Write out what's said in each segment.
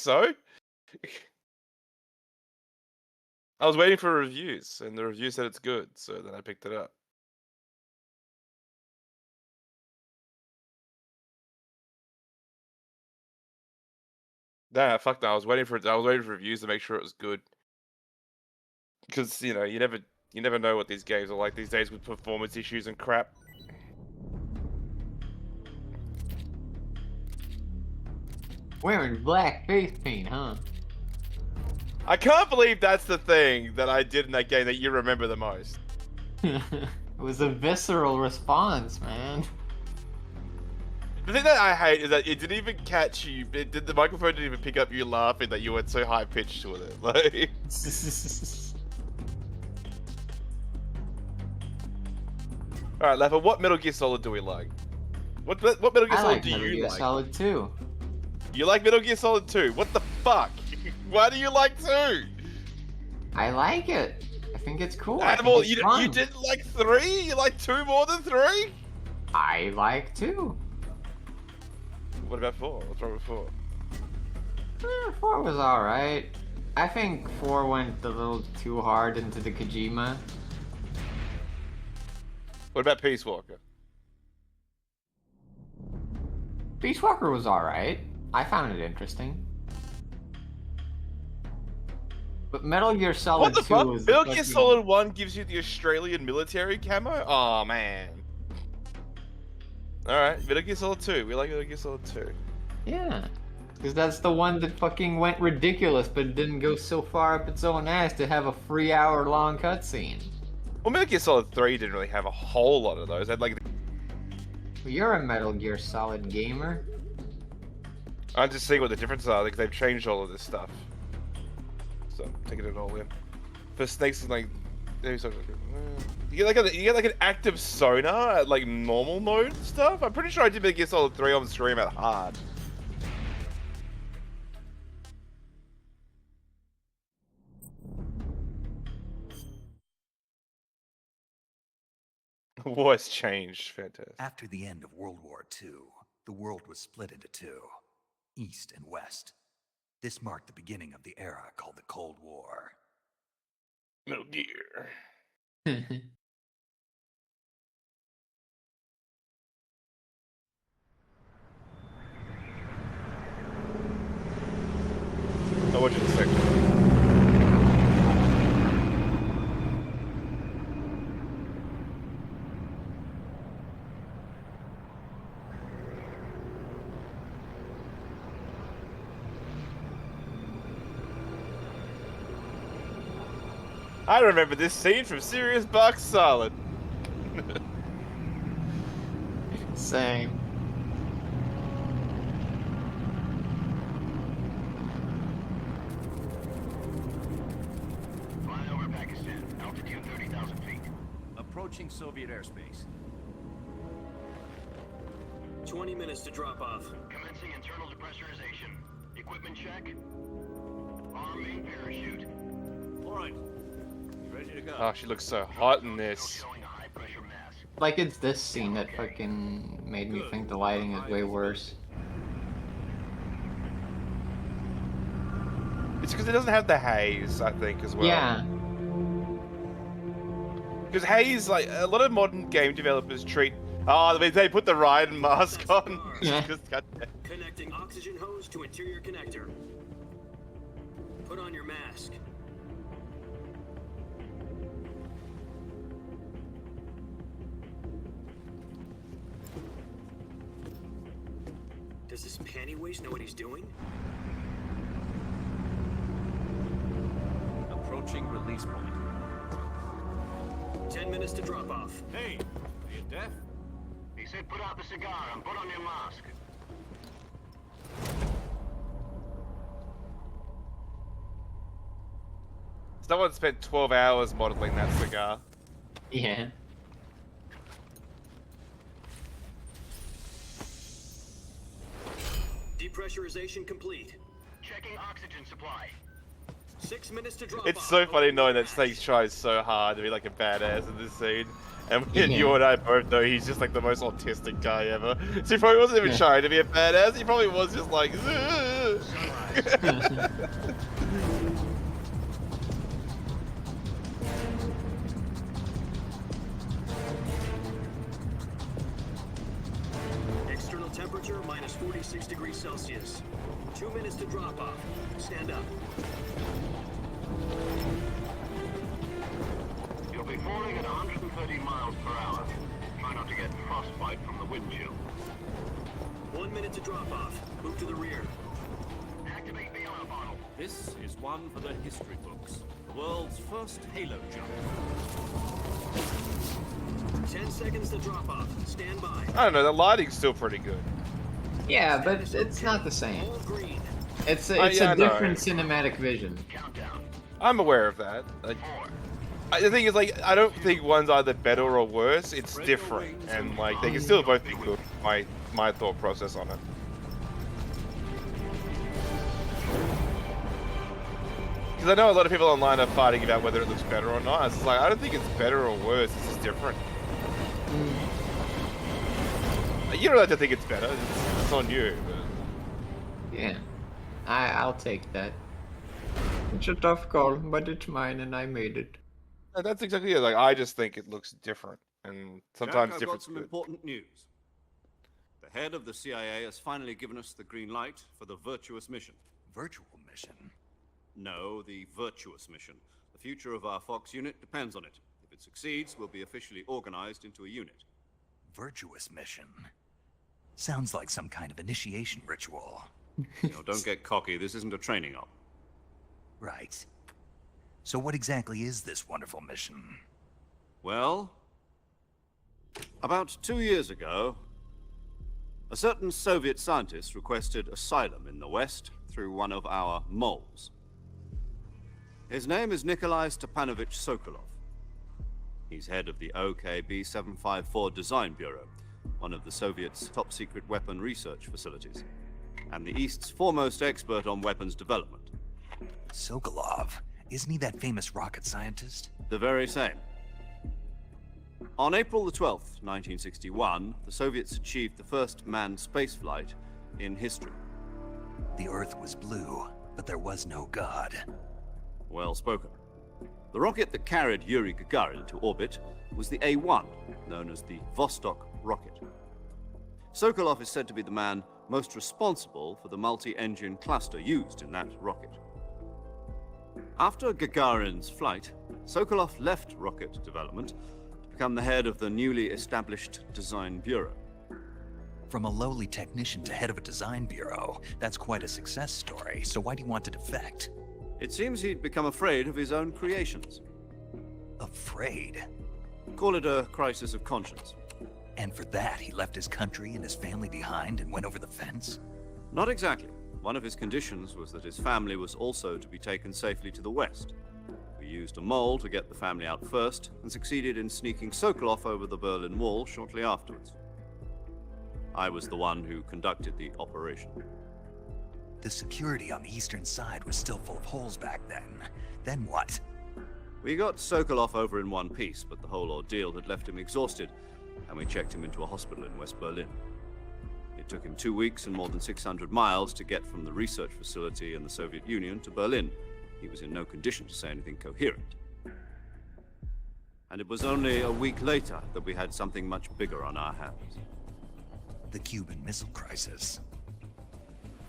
so. I was waiting for reviews, and the review said it's good, so then I picked it up. Nah, fuck that. I was waiting for reviews to make sure it was good. Because you know, you never know what these games are like these days with performance issues and crap. Wearing black face paint, huh? I can't believe that's the thing that I did in that game that you remember the most. It was a visceral response, man. The thing that I hate is that it didn't even catch you. The microphone didn't even pick up you laughing that you went so high pitched with it. Like. All right, Leffa. What Metal Gear Solid do we like? What Metal Gear Solid do you like? Metal Gear Solid 2. You like Metal Gear Solid 2? What the fuck? Why do you like 2? I like it. I think it's cool. Well, you didn't like 3? You like 2 more than 3? I like 2. What about 4? What's wrong with 4? 4 was alright. I think 4 went a little too hard into the Kojima. What about Peace Walker? Peace Walker was alright. I found it interesting. But Metal Gear Solid 2 was... Metal Gear Solid 1 gives you the Australian military camo? Oh, man. Alright, Metal Gear Solid 2. We like Metal Gear Solid 2. Yeah. Because that's the one that fucking went ridiculous, but it didn't go so far up its own ass to have a 3-hour-long cutscene. Well, Metal Gear Solid 3 didn't really have a whole lot of those. I'd like... Well, you're a Metal Gear Solid gamer. I'm just seeing what the differences are, because they've changed all of this stuff. So, taking it all in. For Snakes, like... You get like an active sonar at like normal mode and stuff? I'm pretty sure I did Metal Gear Solid 3 on stream at hard. What's changed? Fantastic. After the end of World War II, the world was split into two, East and West. This marked the beginning of the era called the Cold War. Metal Gear. I want you to say. I remember this scene from Serious Box Solid. Same. Flying over Pakistan, altitude 30,000 feet. Approaching Soviet airspace. 20 minutes to drop off. Commencing internal depressurization. Equipment check. Arm main parachute. All right. Ready to go. Oh, she looks so hot in this. Showing a high pressure mask. Like, it's this scene that fucking made me think the lighting is way worse. It's because it doesn't have the haze, I think, as well. Yeah. Because haze, like, a lot of modern game developers treat... Oh, they put the Ryan mask on. Yeah. Connecting oxygen hose to interior connector. Put on your mask. Does this panty waste know what he's doing? Approaching release point. 10 minutes to drop off. Hey, are you deaf? He said put out the cigar and put on your mask. Someone spent 12 hours modeling that cigar. Yeah. Depressurization complete. Checking oxygen supply. 6 minutes to drop It's off. so funny knowing that Snake tries so hard to be like a badass in this scene. And Yeah. you and I both know he's just like the most autistic guy ever. So he probably wasn't even trying to be a badass, he probably was just like... External temperature minus 46 degrees Celsius. 2 minutes to drop off. Stand up. You'll be falling at 130 miles per hour. Try not to get frostbite from the wind chill. 1 minute to drop off. Move to the rear. Activate the honor bottle. This is one for the history books. The world's first halo jump. 10 seconds to drop off. Stand by. I don't know. The lighting's still pretty good. Yeah, but it's not the same. All green. It's yeah, I a know. different cinematic vision. Countdown. I'm aware of that. Like, 4. the thing is, like, I don't think one's either better or worse. It's different, and like they can still both be good. My thought process on it. Because I know a lot of people online are fighting about whether it looks better or not. It's like I don't think it's better or worse. It's just different. You don't have to think it's better. It's on you. But... Yeah, I'll take that. It's a tough call, but it's mine, and I made it. That's exactly it. Like I just think it looks different, and sometimes Jack, I've got different. some important news. The head of the CIA has finally given us the green light for the virtuous mission. Virtual mission? No, the virtuous mission. The future of our Fox unit depends on it. If it succeeds, we'll be officially organized into a unit. Virtuous mission? Sounds like some kind of initiation ritual. Don't get cocky. This isn't a training op. Right. So what exactly is this wonderful mission? Well, about 2 years ago, a certain Soviet scientist requested asylum in the West through one of our moles. His name is Nikolai Stepanovich Sokolov. He's head of the OKB 754 Design Bureau, one of the Soviets' top-secret weapon research facilities, and the East's foremost expert on weapons development. Sokolov? Isn't he that famous rocket scientist? The very same. On April the 12th, 1961, the Soviets achieved the first manned spaceflight in history. The Earth was blue, but there was no God. Well spoken. The rocket that carried Yuri Gagarin to orbit was the A-1, known as the Vostok rocket. Sokolov is said to be the man most responsible for the multi-engine cluster used in that rocket. After Gagarin's flight, Sokolov left rocket development to become the head of the newly established Design Bureau. From a lowly technician to head of a design bureau, that's quite a success story, so why do you want to defect? It seems he'd become afraid of his own creations. Afraid? Call it a crisis of conscience. And for that, he left his country and his family behind and went over the fence? Not exactly. One of his conditions was that his family was also to be taken safely to the West. We used a mole to get the family out first, and succeeded in sneaking Sokolov over the Berlin Wall shortly afterwards. I was the one who conducted the operation. The security on the eastern side was still full of holes back then. Then what? We got Sokolov over in one piece, but the whole ordeal had left him exhausted, and we checked him into a hospital in West Berlin. It took him 2 weeks and more than 600 miles to get from the research facility in the Soviet Union to Berlin. He was in no condition to say anything coherent. And it was only a week later that we had something much bigger on our hands. The Cuban Missile Crisis.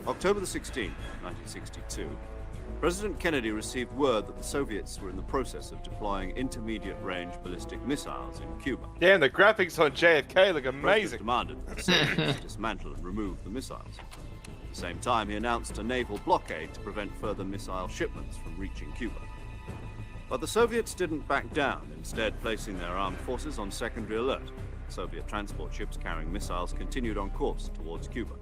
October the 16th, 1962, President Kennedy received word that the Soviets were in the process of deploying intermediate-range ballistic missiles in Cuba. Damn, the graphics on JFK look The President amazing. demanded that the Soviets dismantle and remove the missiles. At the same time, he announced a naval blockade to prevent further missile shipments from reaching Cuba. But the Soviets didn't back down, instead placing their armed forces on secondary alert. Soviet transport ships carrying missiles continued on course towards Cuba.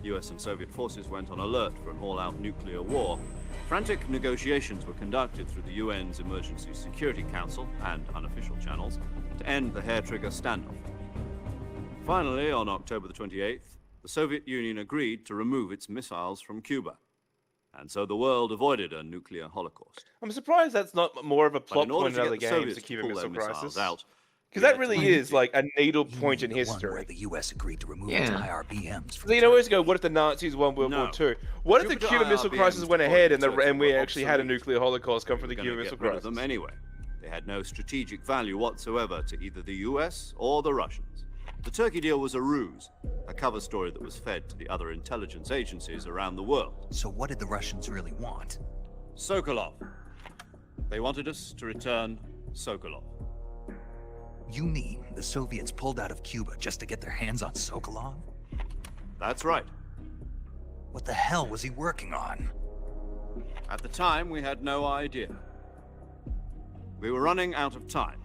US and Soviet forces went on alert for an all-out nuclear war. Frantic negotiations were conducted through the UN's Emergency Security Council and unofficial channels to end the hair-trigger standoff. Finally, on October the 28th, the Soviet Union agreed to remove its missiles from Cuba. And so the world avoided a nuclear holocaust. I'm surprised that's not more of a But plot in order point in to other get the games, Soviets the to Cuban pull their Missile missiles Crisis. out, Because that really is like a needle You point mean in the one history. where the U.S. agreed to remove its Yeah. IRBMs from So you always go, what if the Nazis won World War No. II? What if the Jupiter Cuban Missile IRBMs Crisis went deployed ahead in Turkey and we were actually had a obsolete. nuclear holocaust come We from the were Cuban gonna Missile get rid of Crisis? them anyway. They had no strategic value whatsoever to either the US or the Russians. The Turkey deal was a ruse, a cover story that was fed to the other intelligence agencies around the world. So what did the Russians really want? Sokolov. They wanted us to return Sokolov. You mean the Soviets pulled out of Cuba just to get their hands on Sokolov? That's right. What the hell was he working on? At the time, we had no idea. We were running out of time.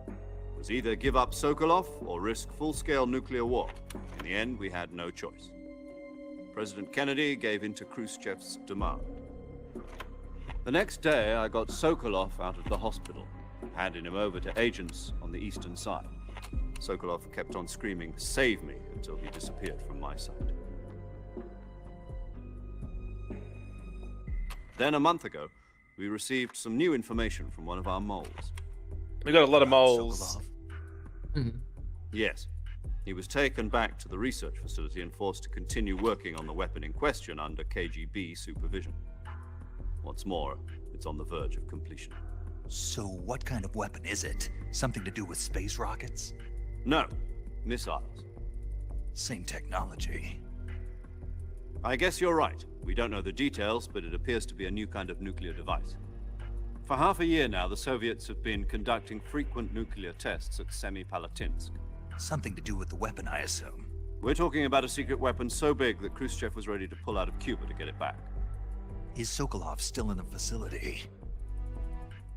It was either give up Sokolov or risk full-scale nuclear war. In the end, we had no choice. President Kennedy gave in to Khrushchev's demand. The next day, I got Sokolov out of the hospital, handing him over to agents on the eastern side. Sokolov kept on screaming, "Save me," until he disappeared from my sight. Then a month ago, we received some new information from one of our moles. We got a lot of moles. Sokolov? Yes. He was taken back to the research facility and forced to continue working on the weapon in question under KGB supervision. What's more, it's on the verge of completion. So what kind of weapon is it? Something to do with space rockets? No, missiles. Same technology. I guess you're right. We don't know the details, but it appears to be a new kind of nuclear device. For half a year now, the Soviets have been conducting frequent nuclear tests at Semipalatinsk. Something to do with the weapon, I assume. We're talking about a secret weapon so big that Khrushchev was ready to pull out of Cuba to get it back. Is Sokolov still in the facility?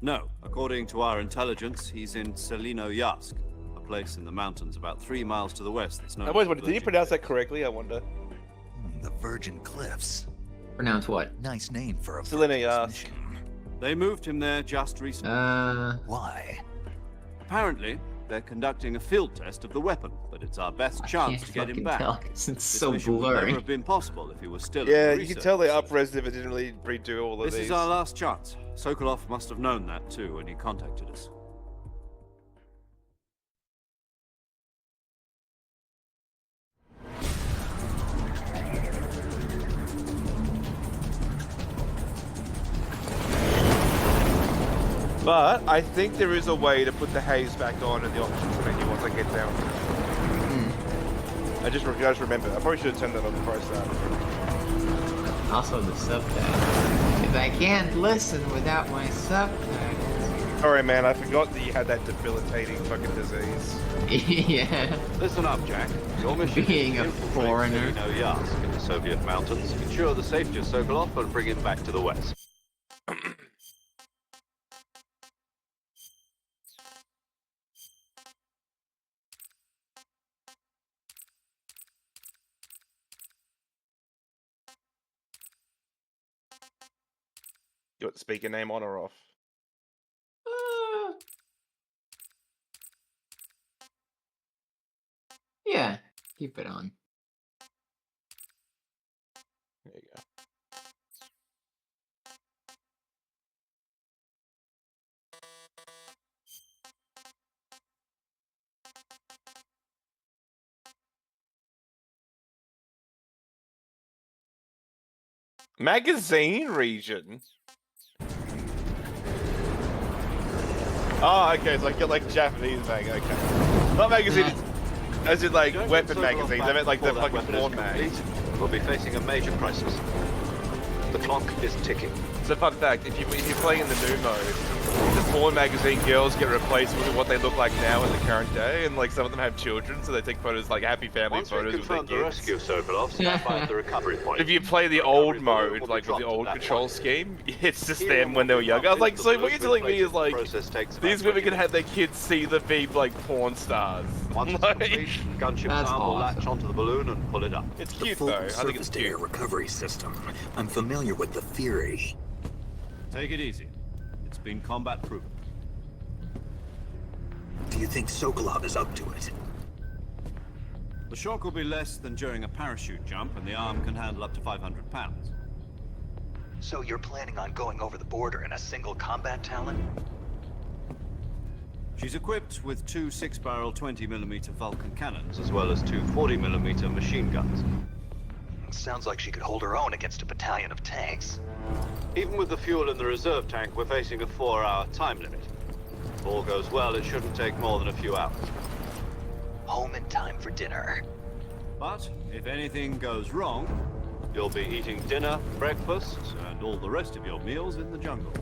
No, according to our intelligence, he's in Selino-Yarsk, a place in the mountains about 3 miles to the west that's known I always as wondered, did he Virgin pronounce that Cliffs. correctly? I wonder. The Virgin Cliffs. Pronounce what? Nice name for a Selena-Yarsk. mission. They moved him there just recently. Why? Apparently, they're conducting a field test of the weapon, but it's our best I chance can't to get him fucking back. tell 'cause it's This so mission would never blurry. have been possible if he was still Yeah, in the you can research tell they facility. up-resed if it didn't really redo all of This these. is our last chance. Sokolov must have known that too when he contacted us. But I think there is a way to put the haze back on in the options menu once I get down. I just remember. I probably should have turned that on before I started. Also the subtitles. Because I can't listen without my subtitles. Sorry, man. I forgot that you had that debilitating fucking disease. Yeah. Listen up, Jack. Your mission Being is to a infiltrate foreigner. Selino-Yarsk in the Soviet mountains, ensure the safety of Sokolov, and bring him back to the west. You want the speaker name on or off? Yeah. Keep it on. There you go. Magazine region. Oh, okay. So I get like Japanese mag. Okay, not magazine. As in like Don't weapon get Sokolov magazines. I back meent like the before that fucking weapon is porn mag. complete. We'll be facing a major crisis. The clock is ticking. So fun fact: if you're playing in the new mode, the porn magazine girls get replaced with what they look like now in the current day, and like some of them have children, so they take photos like happy family Once we photos with their confirm the kids. rescue of Sokolov, stand by at the recovery point. If you play the Recovery old balloon mode, will be like with the dropped at old that control point. scheme, it's just Helium them when they will were be young. I was pumped like, into so the what you're balloon telling me is inflated. like The process takes these about women 20 can have their kids see the be like porn stars. Once it's Like, complete, gunship's That's arm will latch awesome. onto the balloon and pull it up. it's The cute full though. I think surface it's to air cute. recovery system. I'm familiar with the theory. Take it easy. It's been combat proven. Do you think Sokolov is up to it? The shock will be less than during a parachute jump, and the arm can handle up to 500 pounds. So you're planning on going over the border in a single combat talon? She's equipped with 2 6-barrel 20mm Vulcan cannons, as well as 2 40mm machine guns. Sounds like she could hold her own against a battalion of tanks. Even with the fuel in the reserve tank, we're facing a 4-hour time limit. If all goes well, it shouldn't take more than a few hours. Home in time for dinner. But if anything goes wrong, you'll be eating dinner, breakfast, and all the rest of your meals in the jungle.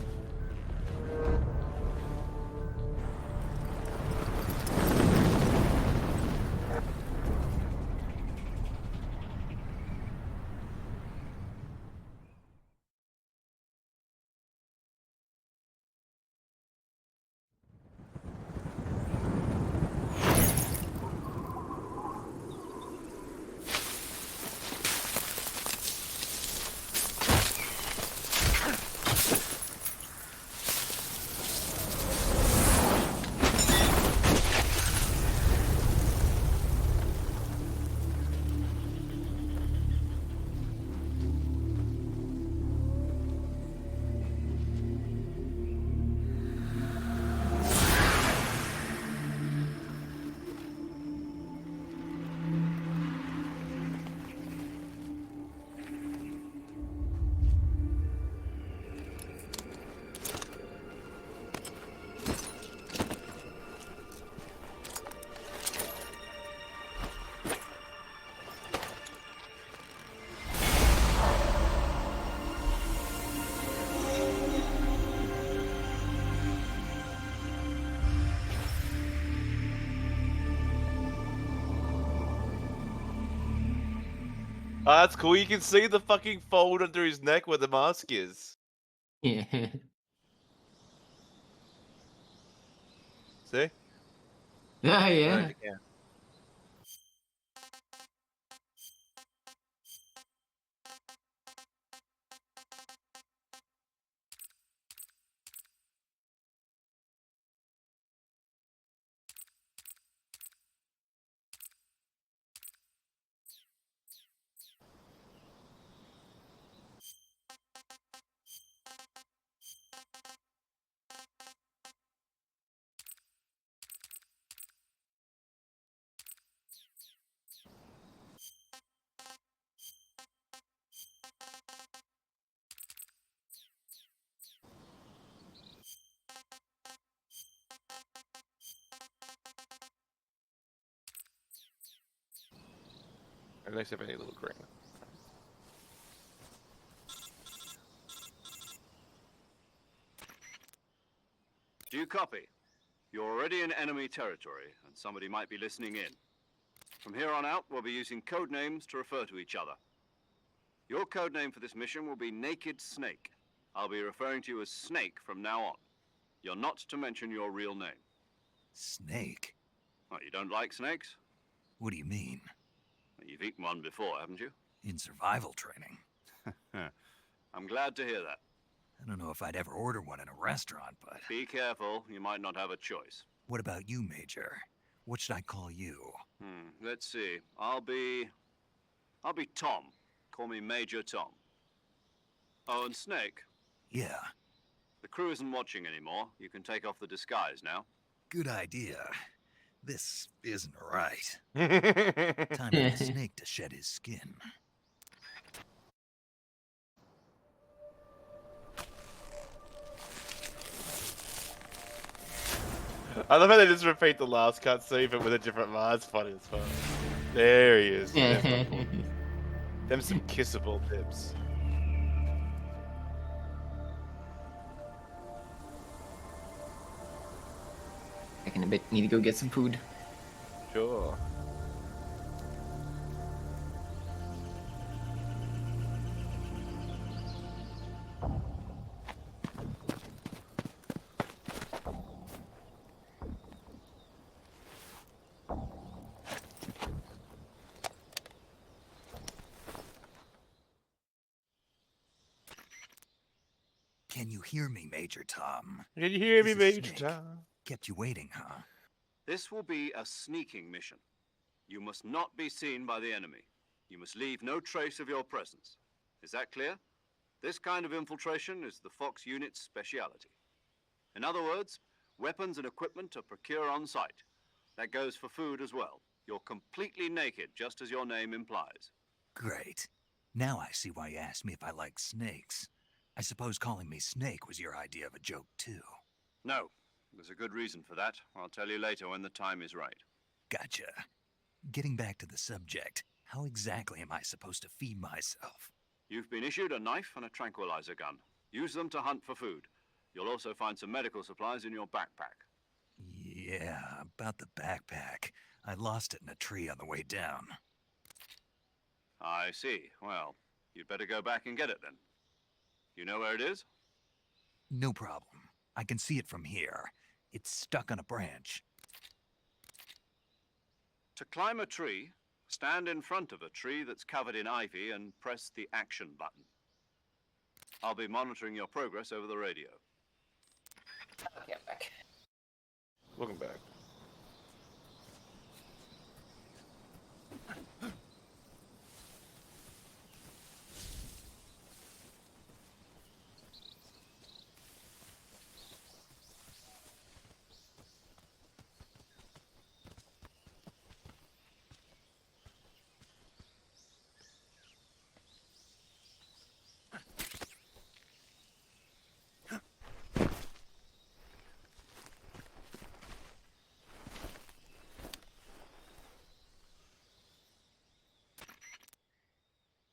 Oh, that's cool. You can see the fucking fold under his neck where the mask is. Yeah. See? Yeah, I yeah. don't think- yeah. Unless you have any little green. Do you copy? You're already in enemy territory, and somebody might be listening in. From here on out, we'll be using code names to refer to each other. Your code name for this mission will be Naked Snake. I'll be referring to you as Snake from now on. You're not to mention your real name. Snake? What, you don't like snakes? What do you mean? You've eaten one before, haven't you? In survival training? I'm glad to hear that. I don't know if I'd ever order one in a restaurant, but... Be careful, you might not have a choice. What about you, Major? What should I call you? Let's see. I'll be Tom. Call me Major Tom. Oh, and Snake. Yeah, The crew isn't watching anymore. You can take off the disguise now. good idea. This isn't right. That's Time for the snake to shed his skin. I love how they just repeat the last cutscene, but with a different mask. It's funny as fuck. There he is. Them some kissable tips. Back in a bit. Need to go get some food. Sure. Can you hear me, Major Tom? Can you hear me, This is Major Snake. Tom? Kept you waiting, huh? This will be a sneaking mission. You must not be seen by the enemy. You must leave no trace of your presence. Is that clear? This kind of infiltration is the Fox unit's speciality. In other words, Weapons and equipment to procure on site. That goes for food as well. You're completely naked, just as your name implies. Great. Now I see why you asked me if I like snakes. I suppose calling me Snake was your idea of a joke, too. No, there's a good reason for that. I'll tell you later when the time is right. Gotcha. Getting back to the subject, how exactly am I supposed to feed myself? You've been issued a knife and a tranquilizer gun. Use them to hunt for food. You'll also find some medical supplies in your backpack. Yeah, about the backpack. I lost it in a tree on the way down. I see. Well, you'd better go back and get it then. You know where it is? No problem. I can see it from here. It's stuck on a branch. To climb a tree, stand in front of a tree that's covered in ivy and press the action button. I'll be monitoring your progress over the radio. Okay, I'm back. Welcome back.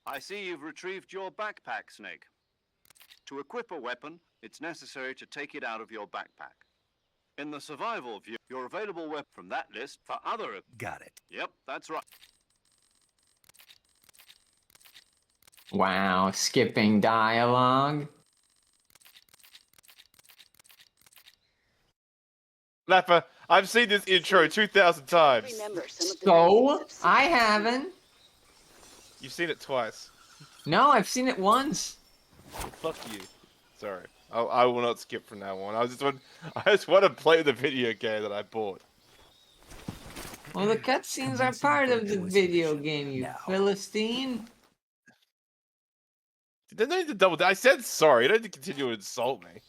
I see you've retrieved your backpack, Snake. To equip a weapon, it's necessary to take it out of your backpack. In the survival view, your available weapon from that list for other... Got it. Yep, that's right. Wow, skipping dialogue. Lapper, I've seen this intro 2,000 times. Remember some of the So, basics of I security. haven't. You've seen it twice. No, I've seen it once. Fuck you. Sorry. I will not skip from now on. I just want to play the video game that I bought. Well, the cutscenes are Commencing part of the voice video edition game, you now. Philistine. Didn't need to double. I said sorry. You don't need to continue to insult me.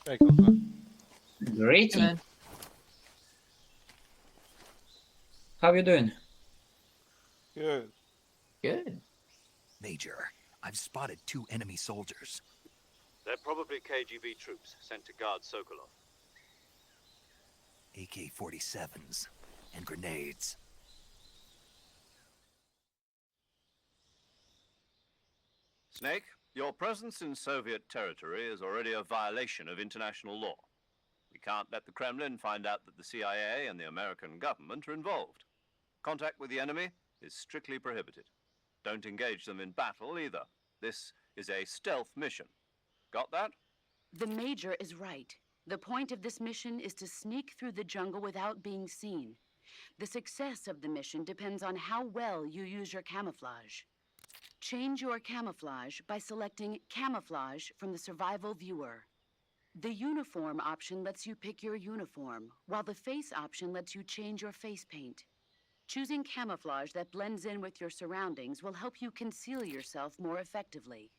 Very cool. Great. Hey, man. How you doing? Good. Good. Major, I've spotted 2 enemy soldiers. They're probably KGB troops sent to guard Sokolov. AK-47s and grenades. Snake, your presence in Soviet territory is already a violation of international law. We can't let the Kremlin find out that the CIA and the American government are involved. Contact with the enemy is strictly prohibited. Don't engage them in battle either. This is a stealth mission. Got that? The Major is right. The point of this mission is to sneak through the jungle without being seen. The success of the mission depends on how well you use your camouflage. Change your camouflage by selecting Camouflage from the Survival Viewer. The Uniform option lets you pick your uniform, while the Face option lets you change your face paint. Choosing camouflage that blends in with your surroundings will help you conceal yourself more effectively.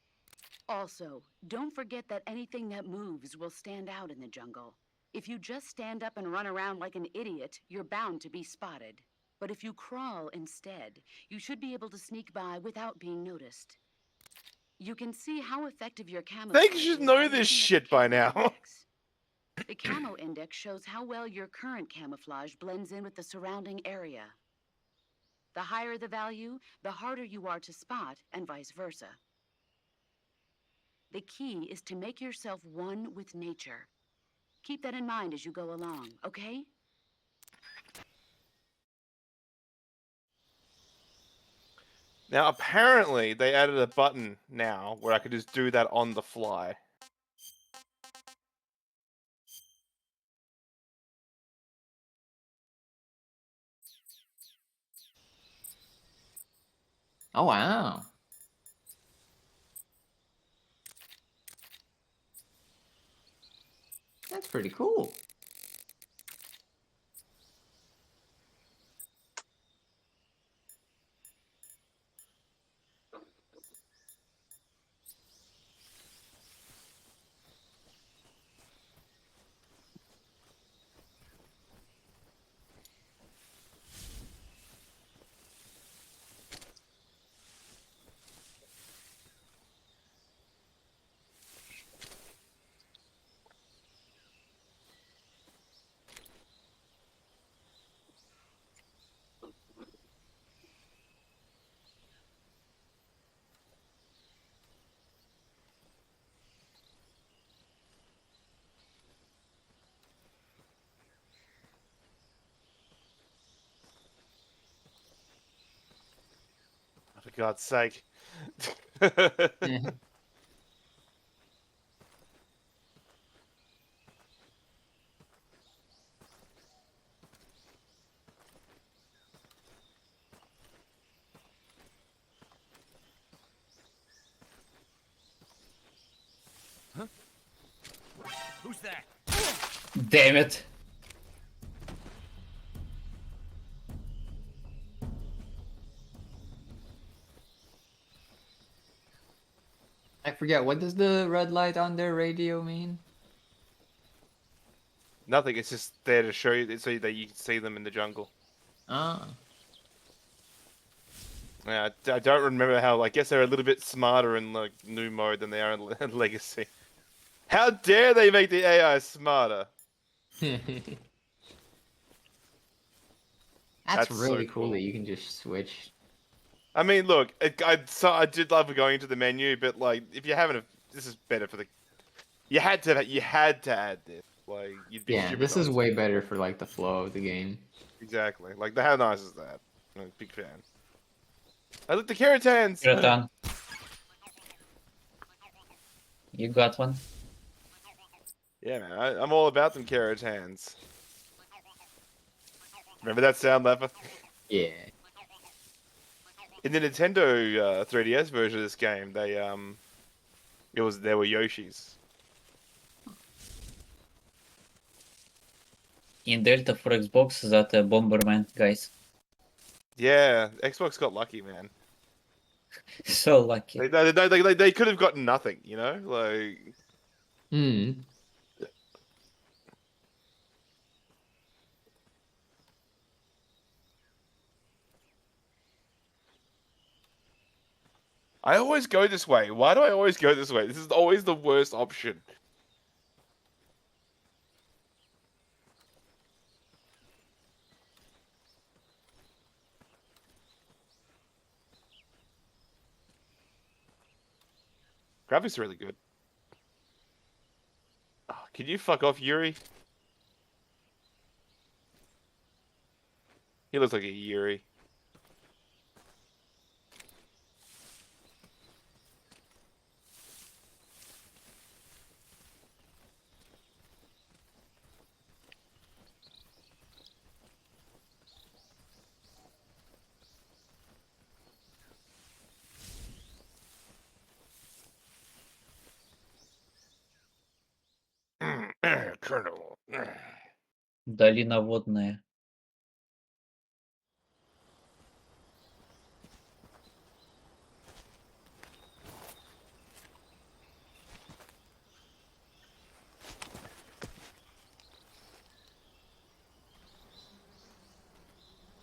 Also, don't forget that anything that moves will stand out in the jungle. If you just stand up and run around like an idiot, you're bound to be spotted. But if you crawl instead, you should be able to sneak by without being noticed. You can see how effective your camouflage Think you should is know by this looking at shit the by camo now. index. The camo index shows how well your current camouflage blends in with the surrounding area. The higher the value, the harder you are to spot, and vice versa. The key is to make yourself one with nature. Keep that in mind as you go along, okay? Now, apparently, they added a button now where I could just do that on the fly. Oh, wow. That's pretty cool. For God's sake. Who's that? Damn it. I forget, what does the red light on their radio mean? Nothing, it's just there to show you so that you can see them in the jungle. Ah. Yeah, I don't remember how. I guess they're a little bit smarter in like new mode than they are in Legacy. How dare they make the AI smarter? That's so really cool cool. that you can just switch. I mean, look, I did love going into the menu, but like, if you haven't, this is better for the. You had to add this. Like, you'd be Yeah, stupid this not is to. way better for like the flow of the game. Exactly. Like, how nice is that? I'm a big fan. I look the Keratans. Kiratan. You got one? Yeah, man, I'm all about them Keratans. Remember that sound, Leffer? Yeah. In the Nintendo 3DS version of this game, there were Yoshis. In Delta for Xbox, that Bomberman, guys. Yeah, Xbox got lucky, man. So lucky. They could have gotten nothing, you know? Like, Hmm. I always go this way. Why do I always go this way? This is always the worst option. Graphics are really good. Oh, can you fuck off, Yuri? He looks like a Yuri. Colonel. Долина водная.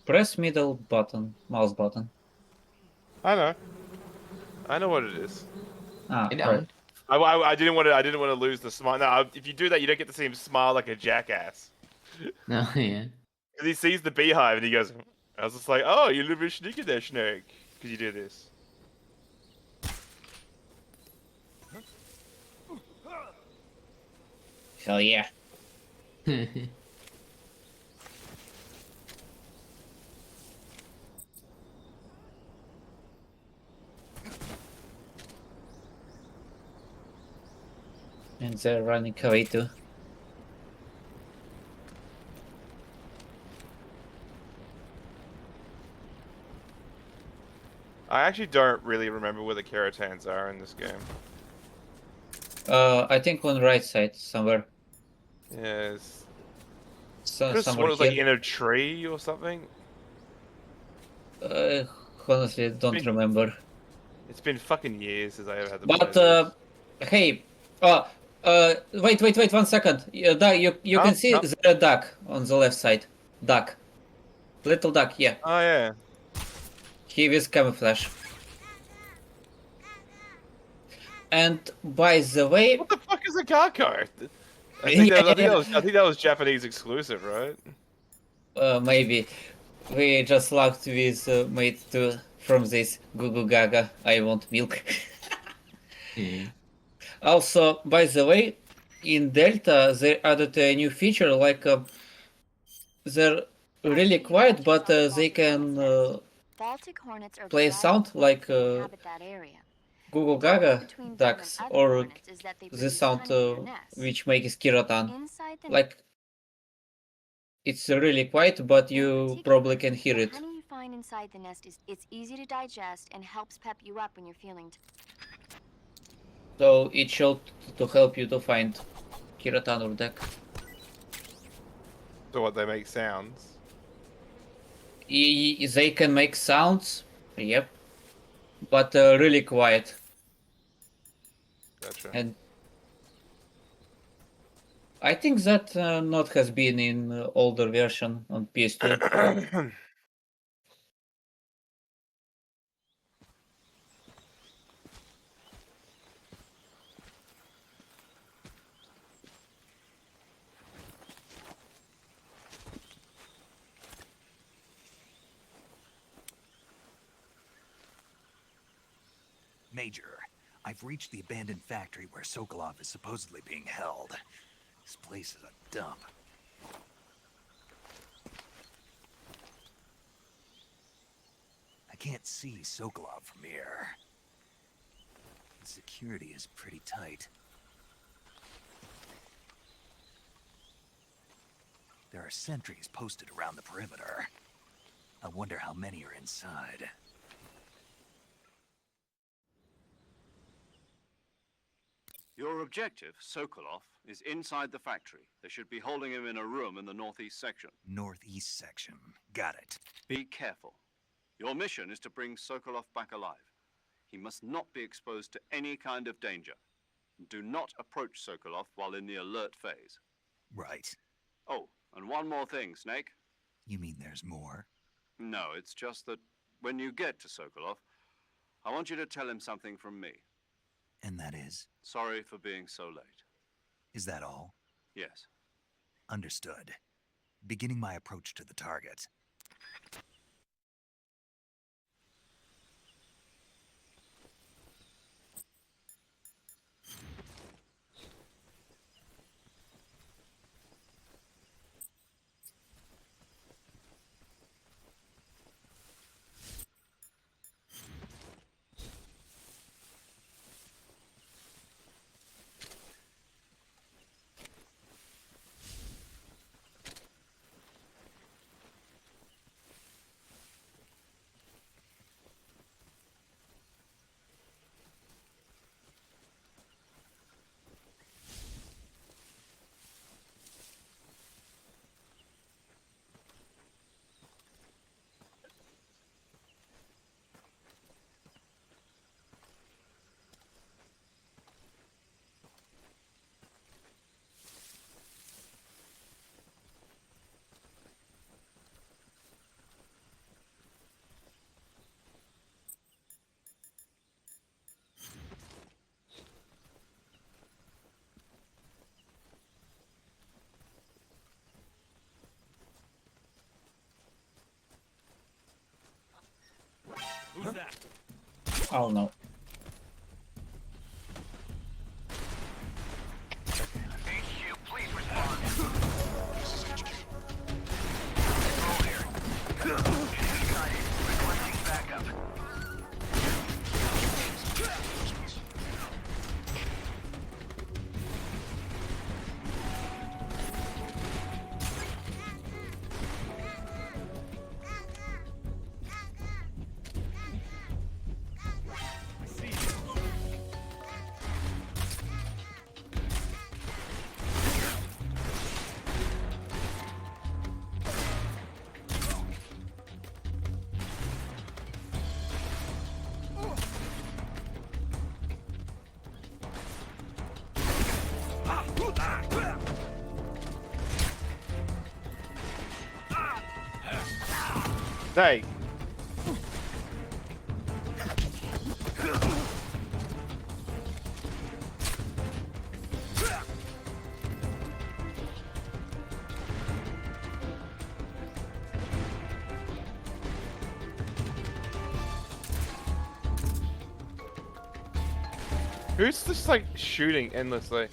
Press middle button, mouse button. I know. I know what it is. Ah, I right. don't. I didn't want to. I didn't want to lose the smile. No, if you do that, you don't get to see him smile like a jackass. No, yeah. Because he sees the beehive and he goes. I was just like, oh, you little bit sneaky there, Snake. Because you do this. Hell yeah. And they're running away too. I actually don't really remember where the Keratans are in this game. I think on right side somewhere. Yes. So, Just somewhere it was like here. in a tree or something. Honestly, don't remember. It's been fucking years since I ever had to But play this. hey, wait, 1 second. You Huh? can see Huh? the duck on the left side. Duck, little duck. Yeah, Oh yeah. he with camouflage. And by the way, What the fuck is a Kako? I think that was Japanese exclusive, right? Maybe we just locked with mate 2 from this Gugu Gaga. I want milk. Yeah. Also, by the way, in Delta they added a new feature like they're really quiet, but they can play a sound like Google Gaga ducks or the sound which makes Kiratan. Like it's really quiet, but you probably can hear it. Honey you find inside the nest it's easy to digest and helps pep you up when you're feeling. So it should to help you to find Kiratan or duck. So what, they make sounds? They can make sounds, yep, but really quiet. Gotcha. And I think that not has been in older version on PS2. Major, I've reached the abandoned factory where Sokolov is supposedly being held. This place is a dump. I can't see Sokolov from here. The security is pretty tight. There are sentries posted around the perimeter. I wonder how many are inside. Your objective, Sokolov, is inside the factory. They should be holding him in a room in the northeast section. Northeast section. Got it. Be careful. Your mission is to bring Sokolov back alive. He must not be exposed to any kind of danger. Do not approach Sokolov while in the alert phase. Right. Oh, and one more thing, Snake. You mean there's more? No, it's just that when you get to Sokolov, I want you to tell him something from me. And that is? Sorry for being so late. Is that all? Yes. Understood. Beginning my approach to the target. Who's that? Oh no. HQ, please respond. Roll here. Excited. Requesting backup. Hey. Who's just like shooting endlessly?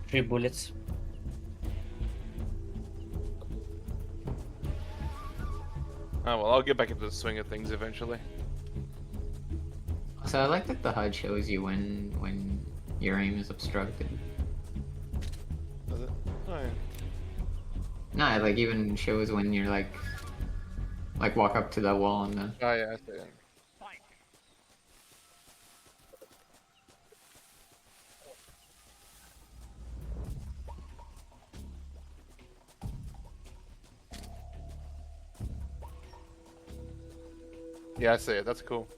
Three bullets. Oh well, I'll get back into the swing of things eventually. So I like that the HUD shows you when your aim is obstructed. Does it? Oh yeah. No, it like even shows when you're like walk up to that wall and the. Oh yeah, I see it. Yeah, I see it. That's cool.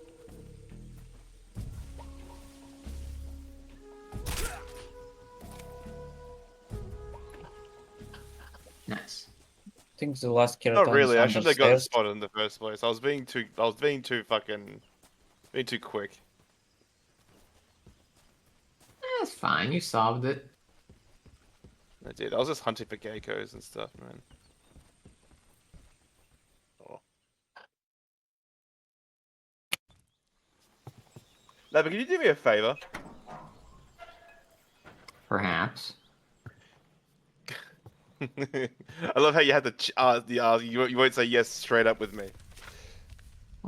Nice. I think the last skeleton. Not really. is I shouldn't have gotten understairs. spotted in the first place. I was being too quick. That's fine. You solved it. I did. I was just hunting for geckos and stuff, man. Oh. No, but can you do me a favor? Perhaps. I love how you had to you won't say yes straight up with me.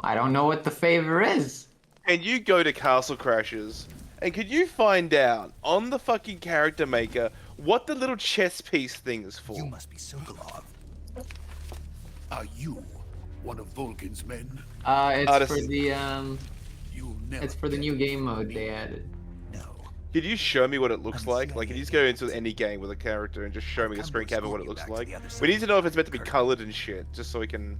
I don't know what the favor is. Can you go to Castle Crashers and could you find out on the fucking character maker what the little chess piece thing is for? You must be Sokolov. Are you one of Volgin's men? It's for this- the You'll never it's for the new game mode they added. No. Could you show me what it looks I'm like? Like, can you just go into any game with a character and just show me a screen cap of what it looks like? We need to know if it's meant to be colored and shit, just so we can.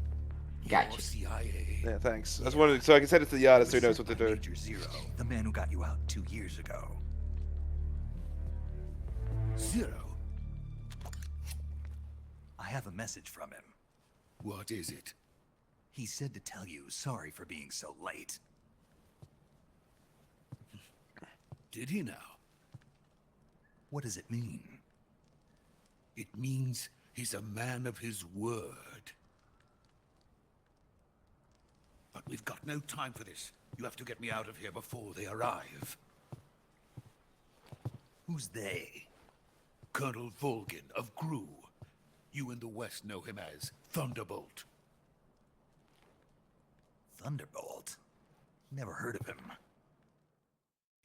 Gotcha. CIA. Yeah, thanks. I just wanted, so I can send it to the artist so he knows what to do. Major Zero, the man who got you out 2 years ago. Zero. I have a message from him. What is it? He said to tell you sorry for being so late. Did he now? What does it mean? It means he's a man of his word. But we've got no time for this. You have to get me out of here before they arrive. Who's they? Colonel Volgin of Gru. You in the West know him as Thunderbolt. Thunderbolt? Never heard of him.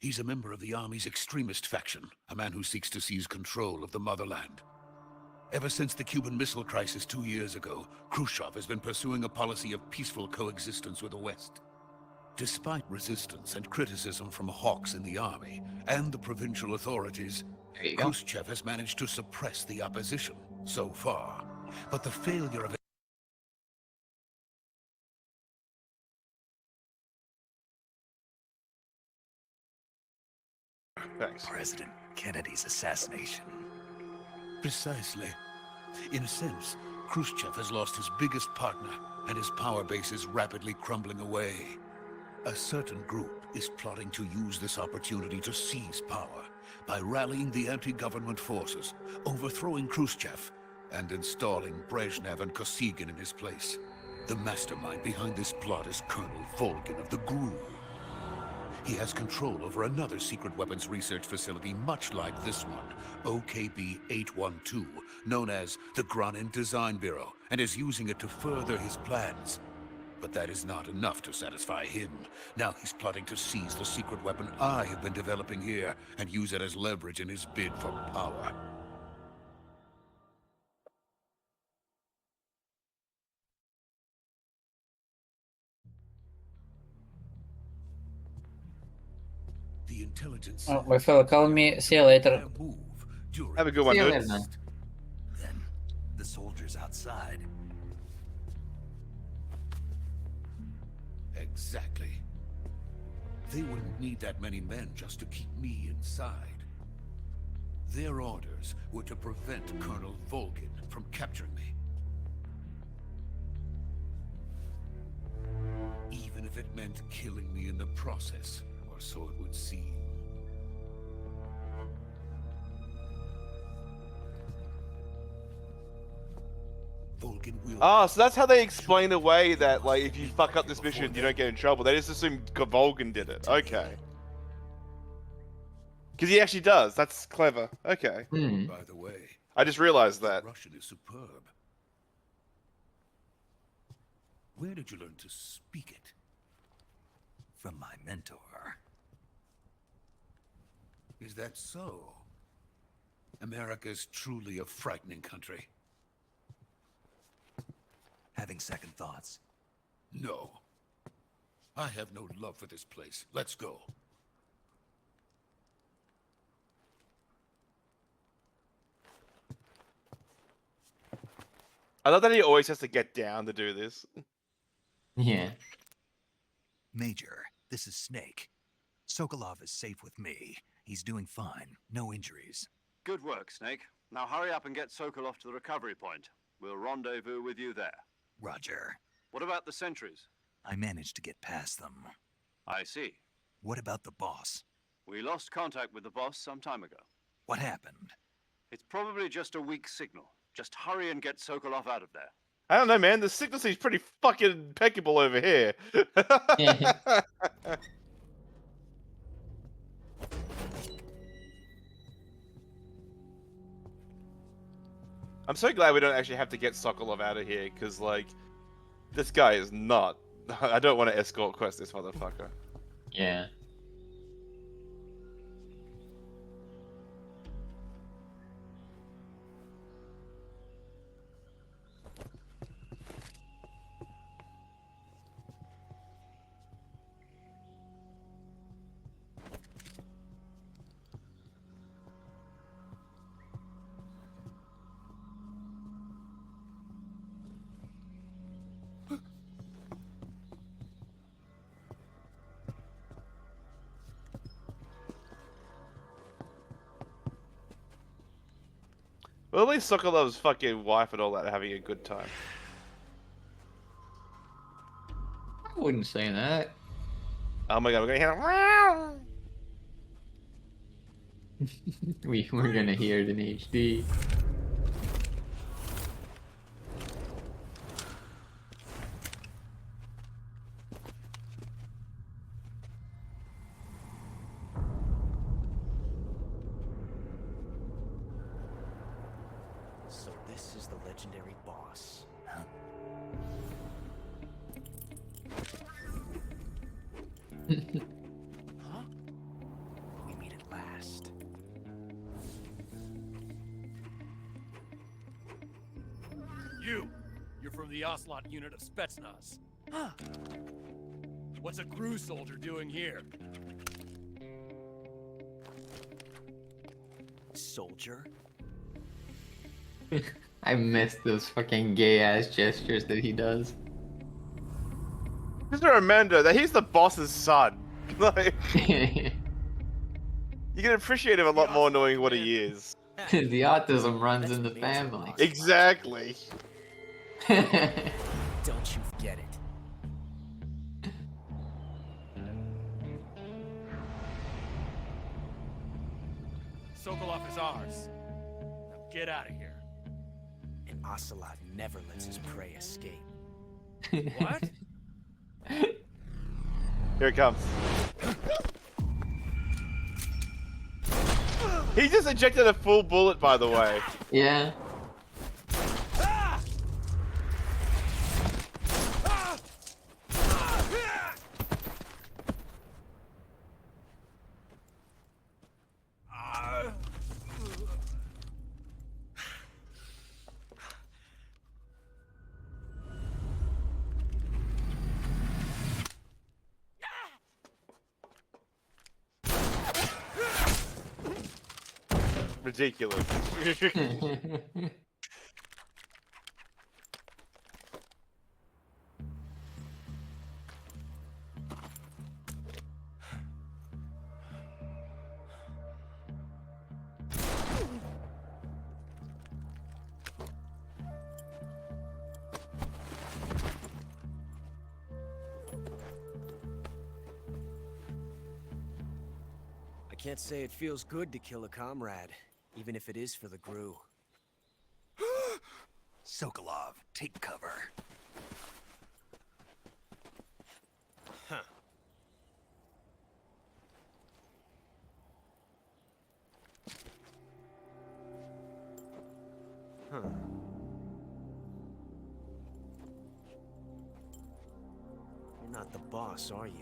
He's a member of the Army's extremist faction, a man who seeks to seize control of the motherland. Ever since the Cuban Missile Crisis 2 years ago, Khrushchev has been pursuing a policy of peaceful coexistence with the West. Despite resistance and criticism from hawks in the army and the provincial authorities, There you go. Khrushchev has managed to suppress the opposition so far. But the failure of Thanks. President Kennedy's assassination. Precisely. In a sense, Khrushchev has lost his biggest partner, and his power base is rapidly crumbling away. A certain group is plotting to use this opportunity to seize power by rallying the anti-government forces, overthrowing Khrushchev, and installing Brezhnev and Kosygin in his place. The mastermind behind this plot is Colonel Volgin of the GRU. He has control over another secret weapons research facility much like this one, OKB-812, known as the Granin Design Bureau, and is using it to further his plans. But that is not enough to satisfy him. Now he's plotting to seize the secret weapon I have been developing here and use it as leverage in his bid for power. The intelligence. Oh, my fellow, call me. See you later. Move during Have a good one, See you dude. later, man. Then, the soldiers outside. Exactly. They wouldn't need that many men just to keep me inside. Their orders were to prevent Colonel Volgin from capturing me. Even if it meant killing me in the process, or so it would seem. Volgin will... Ah, so that's how they explain away that, like, if you fuck up this mission, you don't get in trouble. They just assume Volgin did it. Okay. Because he actually does. That's clever. Okay. By the way, I just realized that. Russian is superb. Where did you learn to speak it? From my mentor. Is that so? America's truly a frightening country. Having second thoughts. No. I have no love for this place. Let's go. I love that he always has to get down to do this. Yeah. Major, this is Snake. Sokolov is safe with me. He's doing fine. No injuries. Good work, Snake. Now hurry up and get Sokolov to the recovery point. We'll rendezvous with you there. Roger. What about the sentries? I managed to get past them. I see. What about the boss? We lost contact with the boss some time ago. What happened? It's probably just a weak signal. Just hurry and get Sokolov out of there. I don't know, man. The signal seems pretty fucking impeccable over here. I'm so glad we don't actually have to get Sokolov out of here, because, like, this guy is not... I don't want to escort quest this motherfucker. Yeah. Well, at least Sokolov's fucking wife and all that are having a good time. I wouldn't say that. Oh my god, we're gonna hear We're gonna hear it in HD. So this is the legendary boss. Huh? We meet at last. You're from the Ocelot unit of Spetsnaz. Huh. What's a crew soldier doing here? Soldier? I miss those fucking gay ass gestures that he does. Just a reminder that he's the boss's son. Like, you can appreciate him a lot more knowing what he is. The autism runs in the family. Exactly. Don't you get it? Sokolov is ours. Now get out of here. And Ocelot never lets his prey escape. What? Here it comes. He just ejected a full bullet, by the way. Yeah. Ridiculous. I can't say it feels good to kill a comrade, even if it is for the GRU. Sokolov, take cover. Huh. Huh. You're not the boss, are you?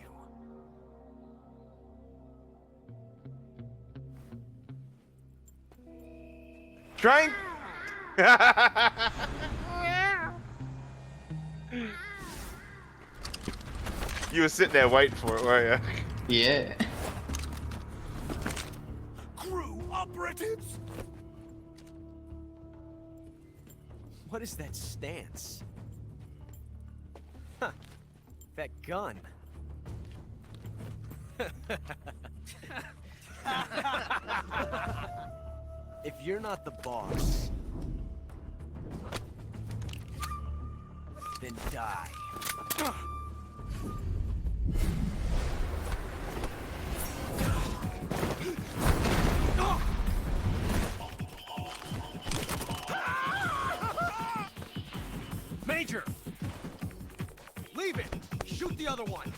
Trying. You were sitting there waiting for it, weren't you? Yeah. GRU operatives? What is that stance? Huh. That gun. If you're not the boss, then die. Major! Leave it! Shoot the other one!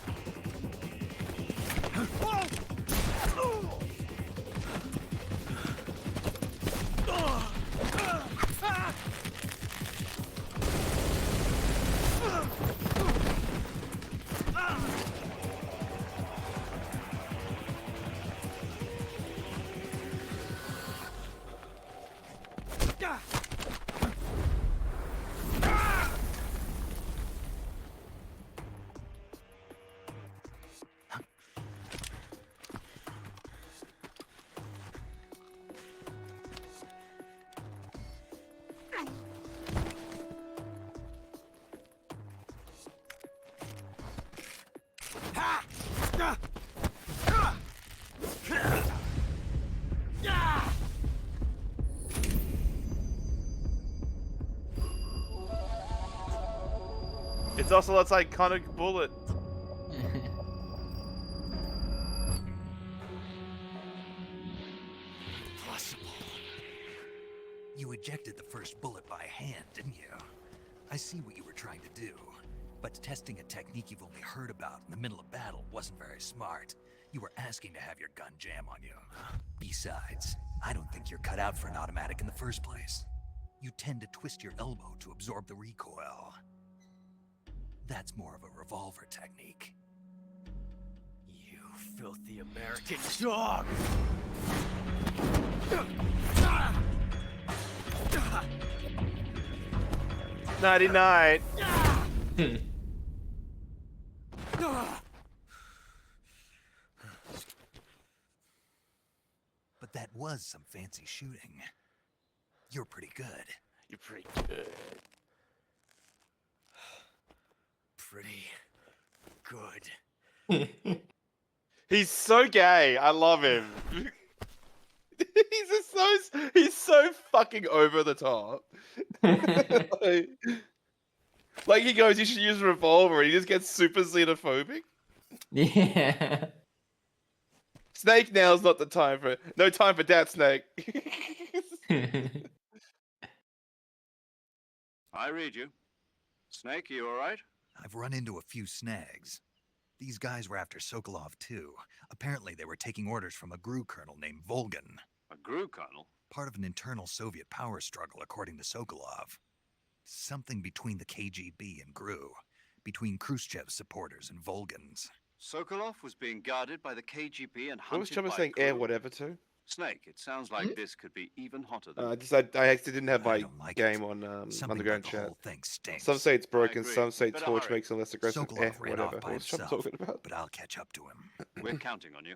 It's also that iconic bullet. Possible. You ejected the first bullet by hand, didn't you? I see what you were trying to do, but testing a technique you've only heard about in the middle of battle wasn't very smart. You were asking to have your gun jam on you. Besides, I don't think you're cut out for an automatic in the first place. You tend to twist your elbow to absorb the recoil. That's more of a revolver technique. You filthy American dog! 99. But that was some fancy shooting. You're pretty good. You're pretty good. Pretty good. He's so gay. I love him. He's so fucking over the top. like he goes, you should use a revolver, and he just gets super xenophobic. Yeah. Snake, now's not the time for it. No time for that, Snake. I read you. Snake, you alright? I've run into a few snags. These guys were after Sokolov too. Apparently they were taking orders from a GRU colonel named Volgan. A GRU colonel? Part of an internal Soviet power struggle, according to Sokolov. Something between the KGB and GRU. Between Khrushchev's supporters and Volgan's. Sokolov was being guarded by the KGB and What was hunted Chopper by saying? GRU? Air whatever too. Snake, it sounds like this could be even hotter than... I actually didn't have my don't like game it. on Something underground about the chat. whole thing stinks. Some say it's broken, agree. some say Better Torch hurry. makes it less aggressive. Sokolov ran Whatever. off by What's Chopper himself, talking about? but I'll catch up to him. We're counting on you.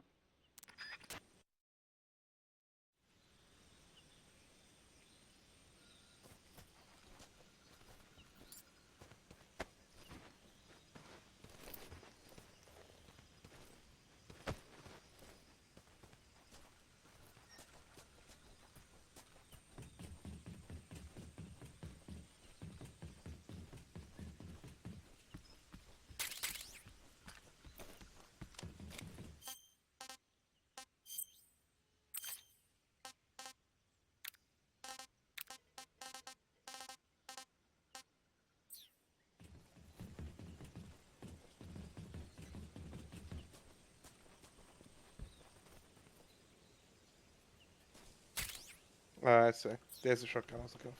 I see. There's the shotgun I was looking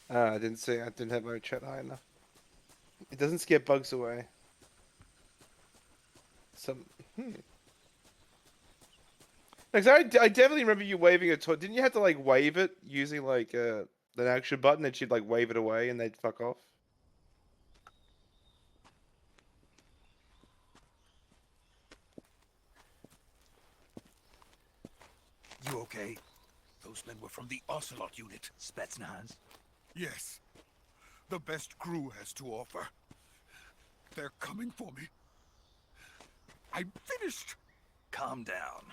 for. I didn't see. I didn't have my chat high enough. It doesn't scare bugs away. Like, I definitely remember you waving a toy. Didn't you have to like wave it using like an action button, and she'd like wave it away, and they'd fuck off? You okay? Those men were from the Ocelot unit. Spetsnaz? Yes. The best GRU has to offer. They're coming for me. I'm finished. Calm down.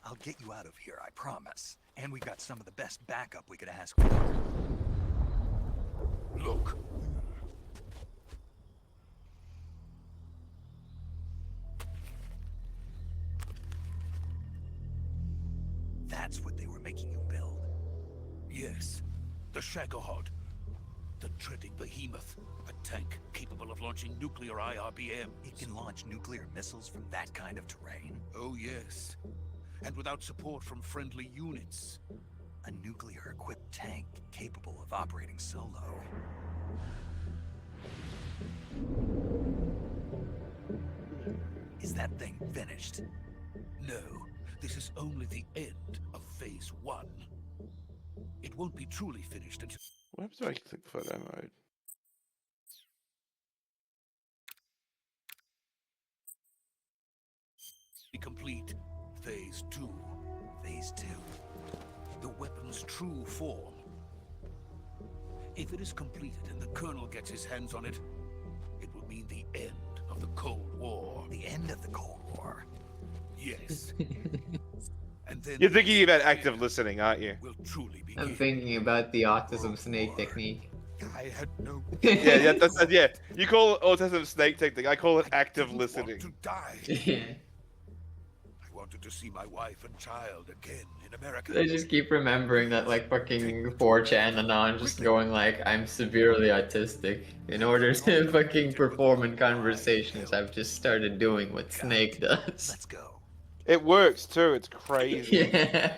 I'll get you out of here, I promise. And we've got some of the best backup we could ask for. Look. That's what they were making you build. Yes. The Shagohod. The treading behemoth. A tank capable of launching nuclear IRBM. It can launch nuclear missiles from that kind of terrain? Oh, yes. And without support from friendly units. A nuclear-equipped tank capable of operating solo. Is that thing finished? No. This is only the end of Phase 1. It won't be truly finished until... What happens when I click photo mode? complete Phase 2. Phase 2. The weapon's true form. If it is completed and the Colonel gets his hands on it, it will mean the end of the Cold War. The end of the Cold War? Yes. And then You're thinking about active listening, aren't you? will truly be I'm here. thinking about the autism snake technique. I had no. Yeah. You call it autism snake technique. I call it active didn't listening. Want to die. Yeah. I wanted to see my wife and child again in America. I just keep remembering that like fucking 4chan Anon just going like, I'm severely autistic. In order to fucking perform in conversations, I've just started doing what Snake does. Let's go. It works too. It's crazy. Yeah.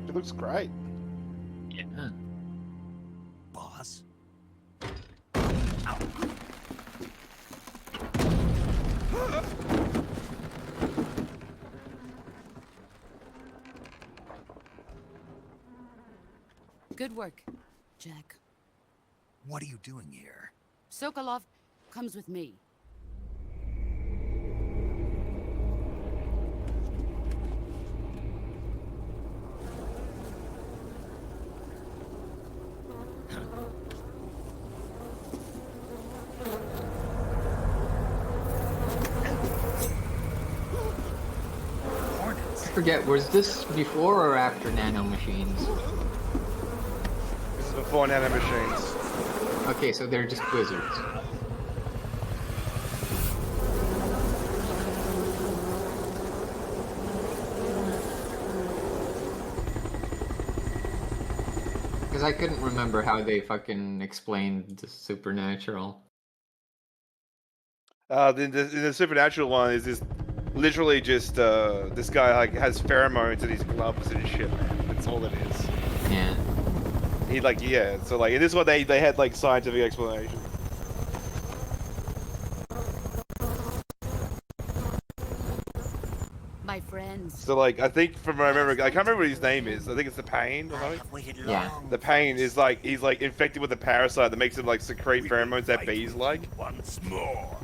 It looks great. Yeah. Boss. Good work, Jack. What are you doing here? Sokolov comes with me. I forget, was this before or after nanomachines? This is before nanomachines. Okay, so they're just wizards. Because I couldn't remember how they fucking explained the supernatural. The supernatural one is this literally just this guy like has pheromones in his gloves and shit. That's all it is. Yeah. He like so like in this one they had like scientific explanation. My friends. So like I think from what I remember, I can't remember what his name is. I think it's the Pain or something. Yeah. The Pain is like he's like infected with a parasite that makes him like secrete pheromones that bees like. Once more.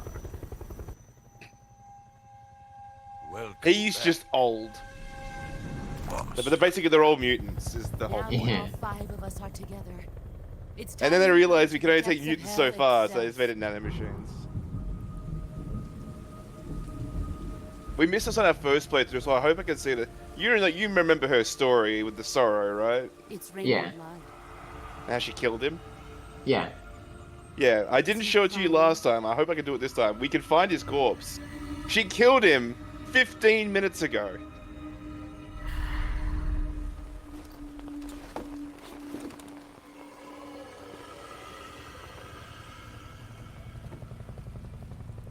Welcome He's back, just old. boss. But basically they're all mutants is the whole Now point. when Yeah. all 5 of us are together. It's And then they time realized we can only the take depths of mutants so hell far, so they itself. just made it nanomachines. We missed this on our first playthrough, so I hope I can see it. You remember her story with the sorrow, right? It's raining Yeah. blood. How she killed him. Yeah. Yeah, I didn't show it to you last time. I hope I can do it this time. We can find his corpse. She killed him 15 minutes ago.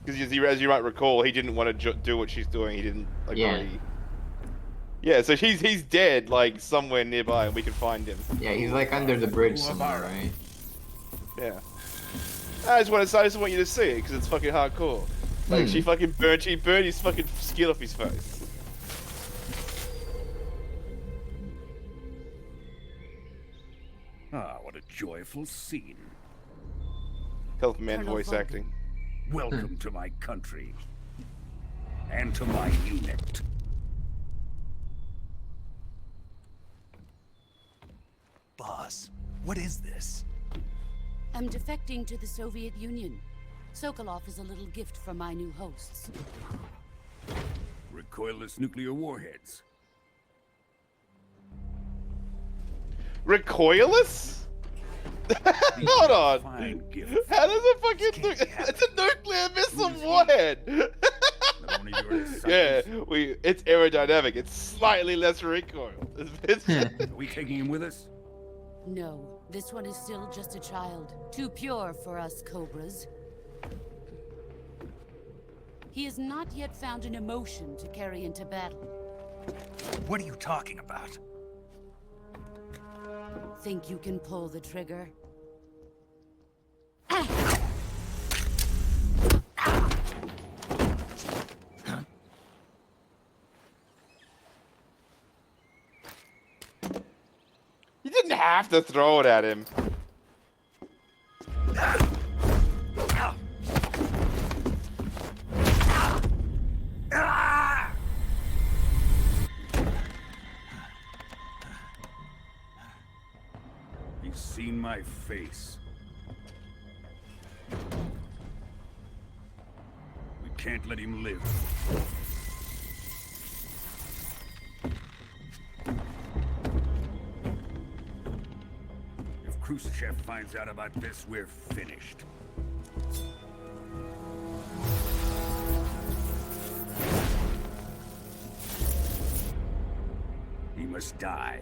Because as you might recall, he didn't want to do what she's doing. He didn't agree. Yeah. Yeah, so he's dead, like somewhere nearby, and we can find him. Yeah, he's like under the bridge somewhere, right? Yeah. I just want you to see it because it's fucking hardcore. Like she burned his fucking skin off his face. Ah, what a joyful scene. Health man Colonel voice Vulcan. acting. Welcome to my country. And to my unit. Boss, what is this? I'm defecting to the Soviet Union. Sokolov is a little gift from my new hosts. Recoilless nuclear warheads. Recoilless? Hold on. Fine gift. How does it fucking do? It's a nuclear missile warhead. Only during Yeah, cycles. it's aerodynamic. It's slightly less recoil. Are we taking him with us? No, this one is still just a child. Too pure for us Cobras. He has not yet found an emotion to carry into battle. What are you talking about? Think you can pull the trigger? You didn't have to throw it at him. He's seen my face. We can't let him live. If Khrushchev finds out about this, we're finished. He must die.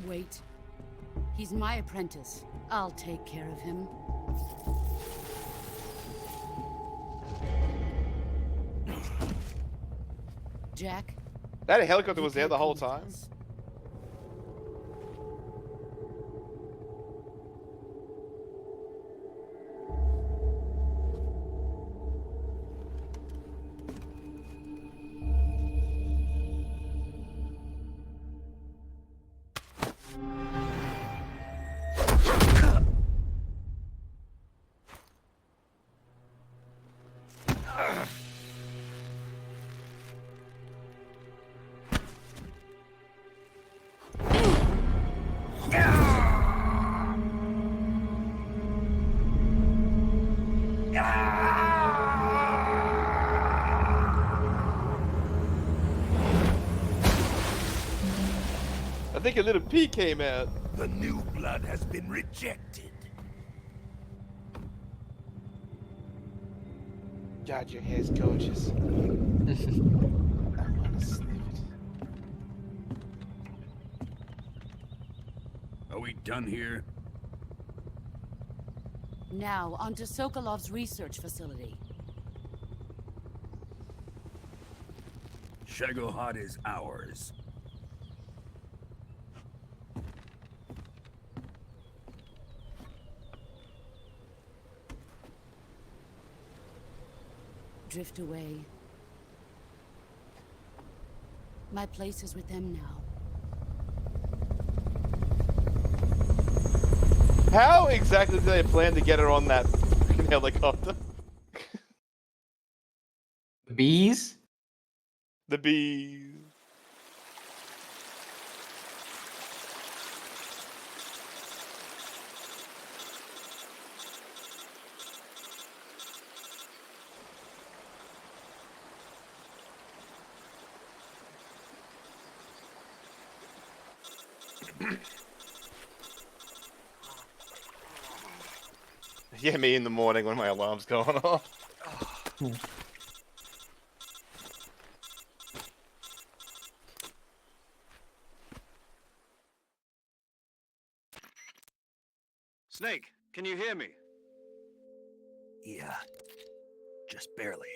Wait. He's my apprentice. I'll take care of him. Jack? That helicopter was there the whole time. I think a little pea came out. The new blood has been rejected. God, your hair's gorgeous. I wanna sniff it. Are we done here? Now, on to Sokolov's research facility. Shagohod is ours. Drift away. My place is with them now. How exactly did they plan to get her on that freaking helicopter? Bees? The bees. Yeah, me in the morning when my alarm's going off. Snake, can you hear me? Yeah. Just barely.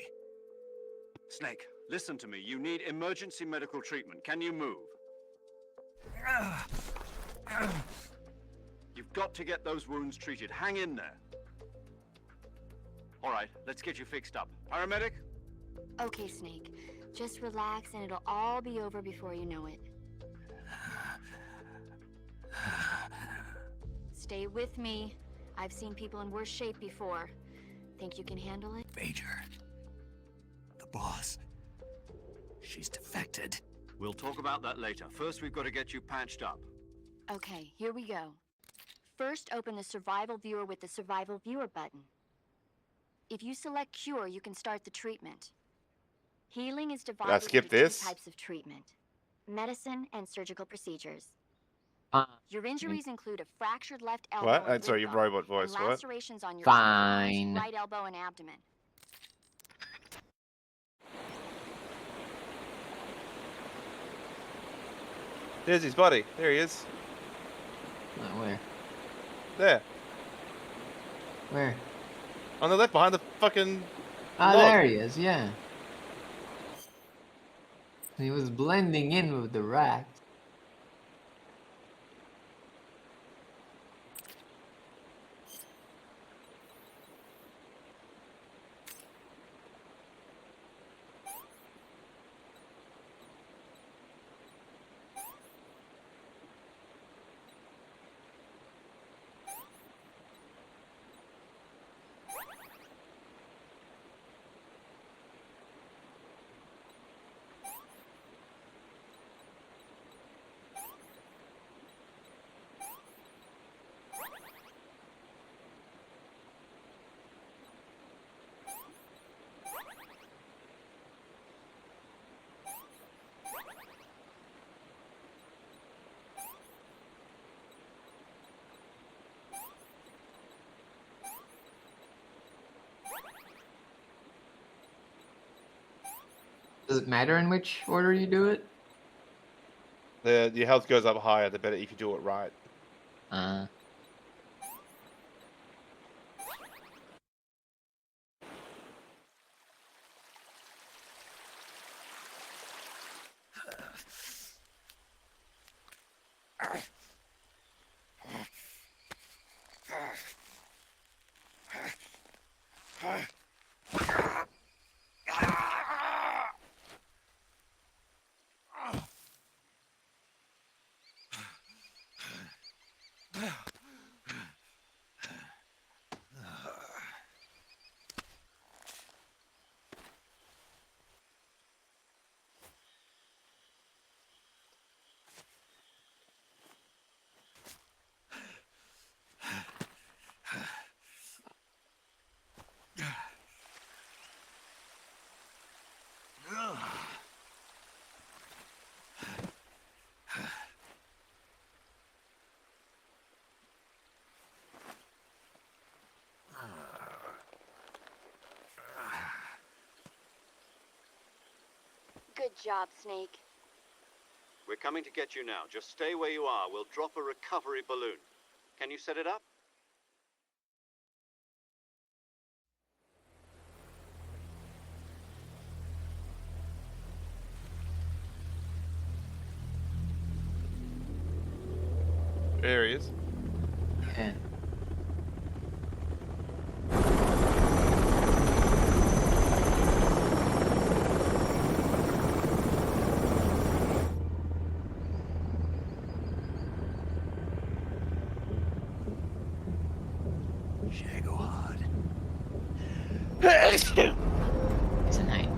Snake, listen to me. You need emergency medical treatment. Can you move? You've got to get those wounds treated. Hang in there. All right, let's get you fixed up. Paramedic? Okay, Snake. Just relax and it'll all be over before you know it. Stay with me. I've seen people in worse shape before. Think you can handle it? Major. The boss. She's defected. We'll talk about that later. First, we've got to get you patched up. Okay, here we go. First, open the survival viewer with the survival viewer button. If you select cure, you can start the treatment. Healing is divided skip into this? two types of treatment: medicine and surgical procedures. Your injuries include a fractured left elbow. What? and I'm sorry, rib your bone, robot voice. and What? lacerations on your Fine. right elbow and abdomen. There's his body. There he is. Where? There. Where? On the left, behind the fucking. Ah, log. there he is. Yeah. He was blending in with the rat. Does it matter in which order you do it? Your health goes up higher the better if you do it right. Good job, Snake. We're coming to get you now. Just stay where you are. We'll drop a recovery balloon. Can you set it up? There he is. Yeah. Shago hard. Tonight.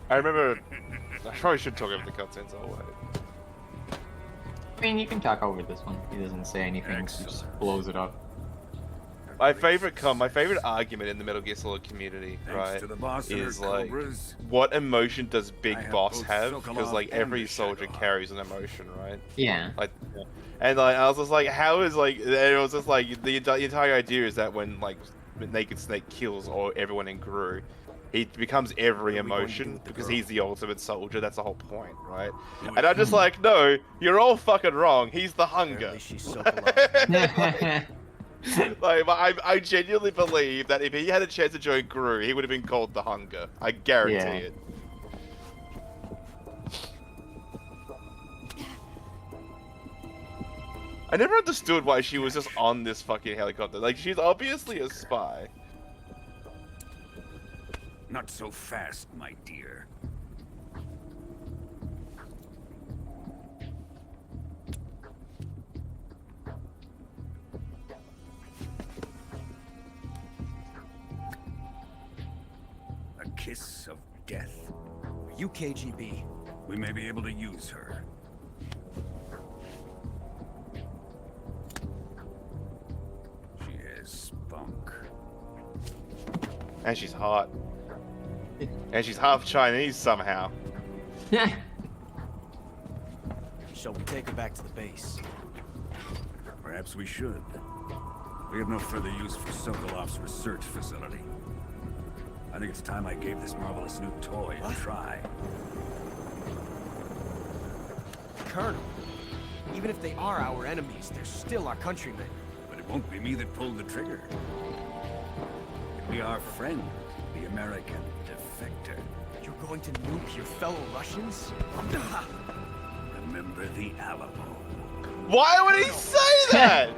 I remember. I probably should talk over the cutscenes. Oh wait. I mean, you can talk over this one. He doesn't say anything, so just blows it up. My favorite argument in the Metal Gear Solid community, right, is like, what emotion does Big Boss have? Because like every soldier carries an emotion, right? Yeah. Like, and like I was just like, how is like, and it was just like the entire idea is that when like Naked Snake kills or everyone in Gru, he becomes every What are we going to do emotion with the because girl? he's the ultimate soldier. That's the whole point, right? Who And is I'm just she? like, no, you're all fucking wrong. He's the hunger. Apparently she's so beloved. Like, I genuinely believe that if he had a chance to join Gru, he would have been called the Hunger. I guarantee Yeah. it. I never understood why she was just on this fucking helicopter. Like, she's obviously a spy. Not so fast, my dear. A kiss of death. You KGB. We may be able to use her. She has spunk. And she's hot. And she's half Chinese somehow. Shall we take her back to the base? Perhaps we should. We have no further use for Sokolov's research facility. I think it's time I gave this marvelous new toy a try. Colonel, even if they are our enemies, they're still our countrymen. But it won't be me that pulled the trigger. It'll be our friend, the American defector. You're going to nuke your fellow Russians? Remember the Alamo. Why would he say that?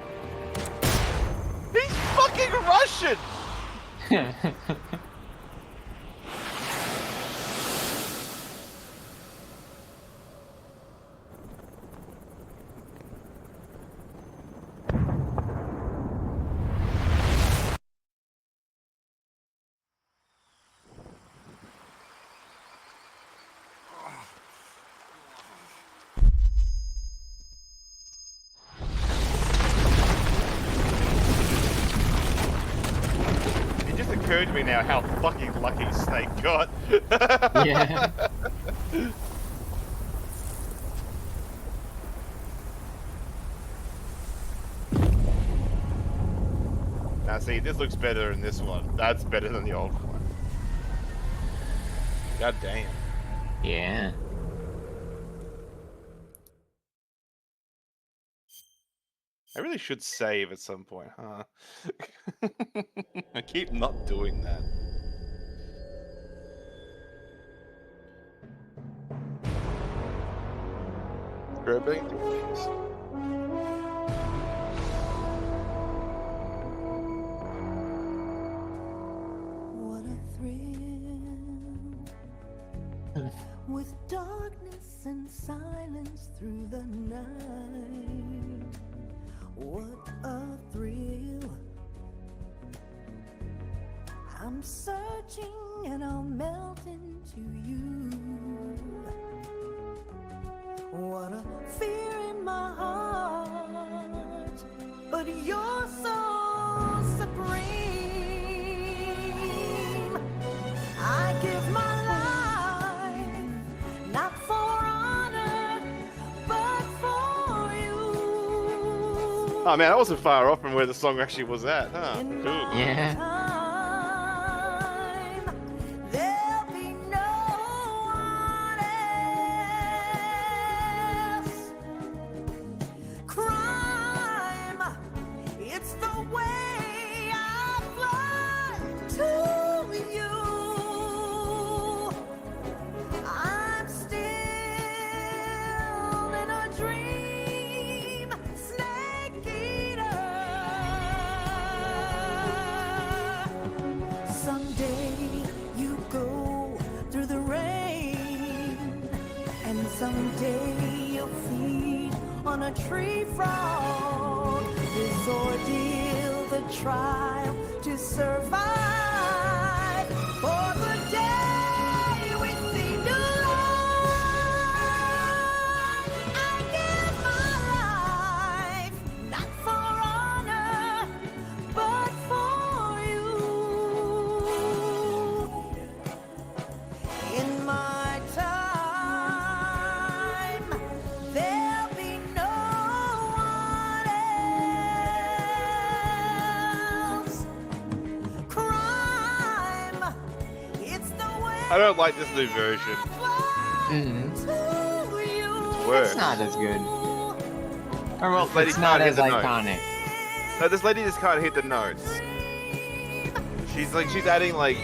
He's fucking Russian! Occurred to me now how fucking lucky Snake got. Yeah. Now see, this looks better than this one. That's better than the old one. God damn. Yeah. I really should save at some point, huh? I keep not doing that. Grabbing things. What a thrill with darkness and silence through the night. What a thrill. I'm searching and I'll melt into you. What a fear in my heart, but you're so supreme. I give my life, not for honor, but for you. Oh man, I wasn't far off from where the song actually was at, huh? In Cool. my Yeah. time, there'll be no one else. Crime, it's the way I fly to you. I'm still in a dream, snake eater. Someday you go through the rain, and someday you'll feed on a tree frog. This ordeal, the trial to survive, for the day we see new light. I give my life, not for honor, but for you. In my time, there'll be no one else. Crime. I don't like this new version. It's worse. It's not as good. Or well, This lady it's not can't hit as the notes. iconic. No, this lady just can't hit the notes. She's adding like.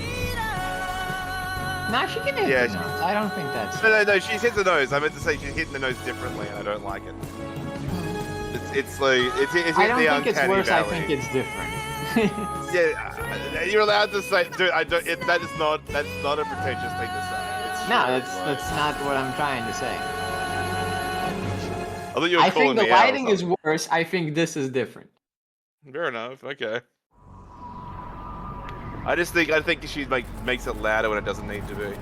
Nah, she can hit Yeah, the notes. I don't think that's. No, she's hit the nose. I meant to say she's hitting the nose differently, and I don't like it. It's like it's I in don't the think it's uncanny worse. valley. I think it's different. Yeah, you're allowed to say, dude. That's not a pretentious thing to say. It's No, true, that's not what I'm trying to say. I thought you were I calling think the me out or lighting is something. worse. I think this is different. Fair enough. Okay. I think she makes it louder when it doesn't need to be.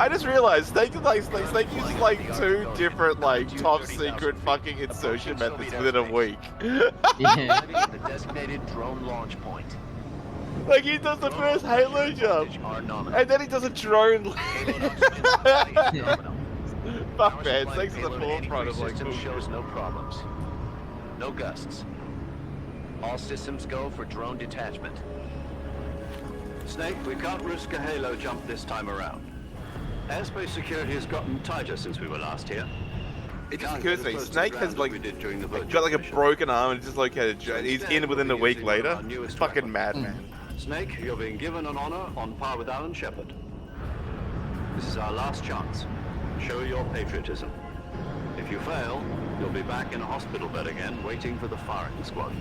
I just realized Snake uses like 2 different top secret fucking insertion methods within a week. Yeah. The designated drone launch point. Like he does the first Halo jump, and then he does a drone. Fuck man, Snake's at the forefront of like System cool. shows no problems. No gusts. All systems go for drone detachment. Snake, we can't risk a Halo jump this time around. Airspace security has gotten tighter since we were last here. It just occurs to me, Snake has got like a broken arm and dislocated jaw. He's in within a week later. Fucking madman. Snake, you're being given an honor on par with Alan Shepard. This is our last chance. Show your patriotism. If you fail, you'll be back in a hospital bed again, waiting for the firing squad.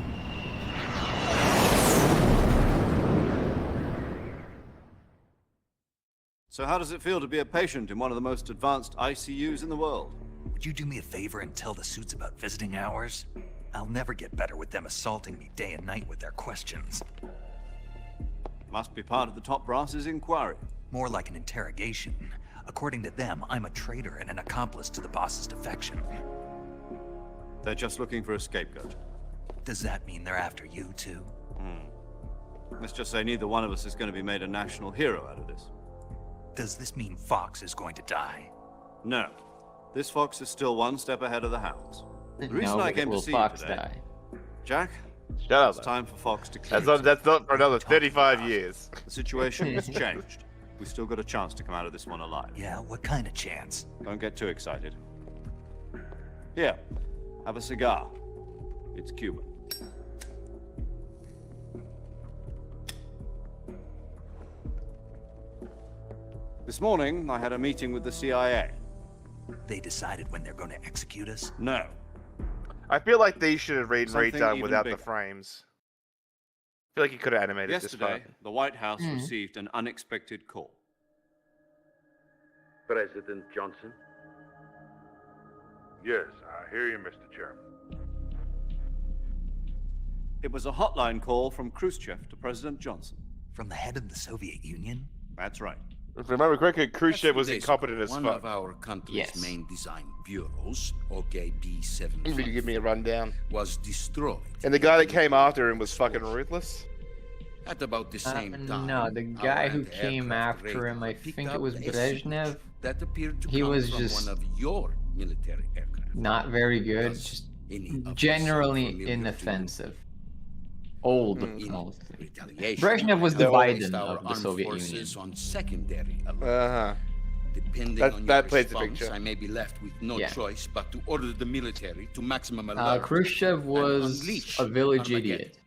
So how does it feel to be a patient in one of the most advanced ICUs in the world? Would you do me a favor and tell the suits about visiting hours? I'll never get better with them assaulting me day and night with their questions. Must be part of the top brass's inquiry. More like an interrogation. According to them, I'm a traitor and an accomplice to the boss's defection. They're just looking for a scapegoat. Does that mean they're after you too? Let's just say neither one of us is going to be made a national hero out of this. Does this mean Fox is going to die? No. This Fox is still one step ahead of the Hounds. The reason I came to see Fox you today, die? Jack, Shut up. it's time for Fox to clear. That's not for another 35 years. The situation has changed. We still got a chance to come out of this one alive. Yeah, what kind of chance? Don't get too excited. Here, have a cigar. It's Cuban. This morning, I had a meeting with the CIA. They decided when they're going to execute us? No. I feel like these should have been Something redone even without bigger. the frames. I feel like you could have animated Yesterday, this the White House received an unexpected call. President Johnson? Yes, I hear you, Mr. Chairman. It was a hotline call from Khrushchev to President Johnson. From the head of the Soviet Union? That's right. If I remember correctly, Khrushchev was incompetent as One fuck. of our country's Yes. main design bureaus, OKB-7, Will you give me a rundown? was destroyed. And the guy that came after him was fucking ruthless. At about the same time. No, the guy our who came anti-aircraft after him, I radar picked think it up was a Brezhnev. signal that appeared to He come was from just one of your military aircraft. Not very good, Thus, just any of us generally familiar to inoffensive. Old, in mostly. retaliation, Brezhnev was we the placed Biden our of the armed Soviet forces Union. on secondary alert. Uh-huh. Depending That- on that your plays the response, picture. I may be left with no Yeah. choice but to order the military to maximum alert. Khrushchev and was unleash a village Armageddon. idiot.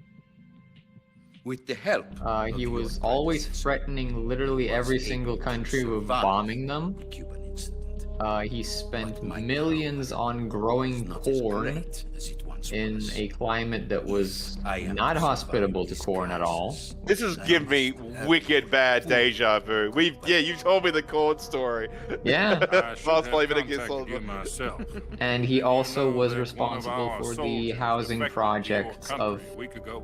With the help of He your was always predecessor, threatening literally was every able single to country with survive bombing them. the Cuban incident. He spent But my millions power on was growing not as corn great as it once in was. a climate that was I am not surviving hospitable to this corn at all. crisis. This is giving me wicked bad deja vu. You told me the corn story. Yeah. False believing against all myself. And he also was That one of responsible our for the soldiers housing defected to your projects country of, a week ago.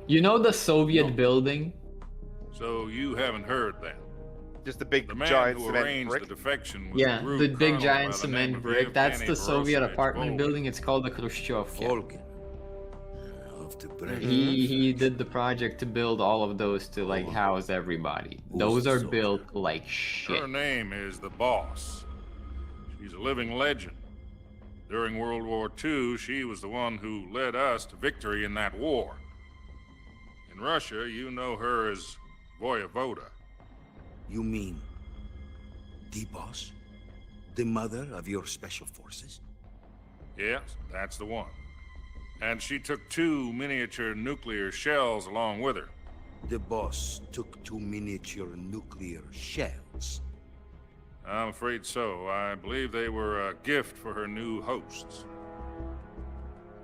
you know, the Soviet No. building? So you haven't heard that. Just a big The man giant who cement arranged brick. the defection was Yeah, a rude the big colonel by giant the cement name of brick. That's Yevgeny the Soviet Borosevich apartment Volgin. building. It's called the Khrushchev. Volgin. Of the Brezhnev. He did the project to build all of those to like house everybody. Those are built like shit. Her name is the Boss. She's a living legend. During World War II, she was the one who led us to victory in that war. In Russia, you know her as Voyevoda. You mean the boss? The mother of your special forces? Yes, that's the one. And she took 2 miniature nuclear shells along with her. The boss took 2 miniature nuclear shells. I'm afraid so. I believe they were a gift for her new hosts.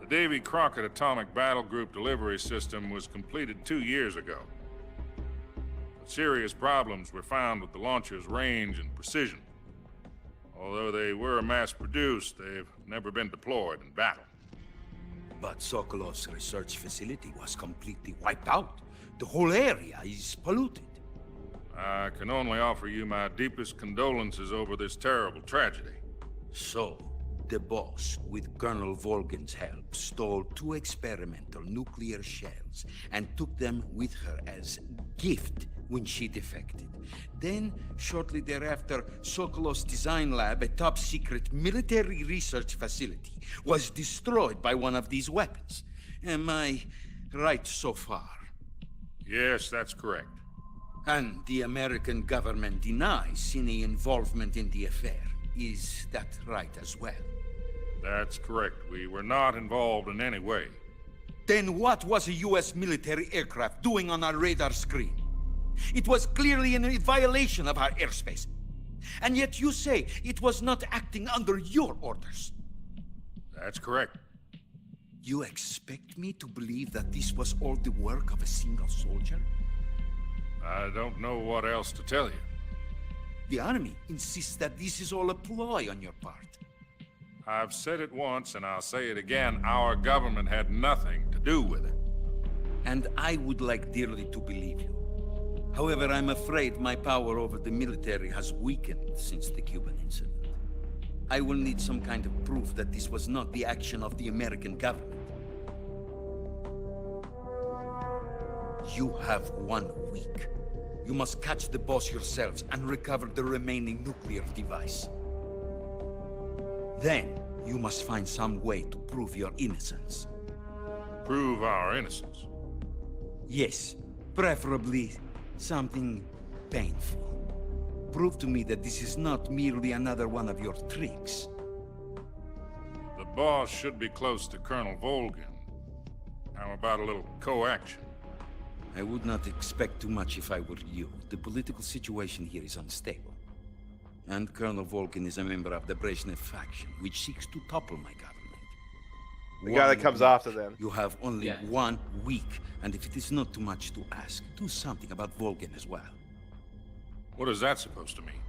The Davy Crockett Atomic Battle Group delivery system was completed 2 years ago. But serious problems were found with the launcher's range and precision. Although they were mass-produced, they've never been deployed in battle. But Sokolov's research facility was completely wiped out. The whole area is polluted. I can only offer you my deepest condolences over this terrible tragedy. So, the boss, with Colonel Volgin's help, stole 2 experimental nuclear shells and took them with her as gift when she defected. Then, shortly thereafter, Sokolov's design lab, a top-secret military research facility, was destroyed by one of these weapons. Am I right so far? Yes, that's correct. And the American government denies any involvement in the affair. Is that right as well? That's correct. We were not involved in any way. Then what was a U.S. military aircraft doing on our radar screen? It was clearly in violation of our airspace. And yet you say it was not acting under your orders. That's correct. You expect me to believe that this was all the work of a single soldier? I don't know what else to tell you. The army insists that this is all a ploy on your part. I've said it once, and I'll say it again. Our government had nothing to do with it. And I would like dearly to believe you. However, I'm afraid my power over the military has weakened since the Cuban incident. I will need some kind of proof that this was not the action of the American government. You have 1 week. You must catch the boss yourselves and recover the remaining nuclear device. Then, you must find some way to prove your innocence. Prove our innocence? Yes, preferably something painful. Prove to me that this is not merely another one of your tricks. The boss should be close to Colonel Volgin. How about a little co-action? I would not expect too much if I were you. The political situation here is unstable. And Colonel Volgin is a member of the Brezhnev faction, which seeks to topple my government. The guy that comes after them. You have only 1 week, and if it is not too much to ask, do something about Volgin as well. What is that supposed to mean?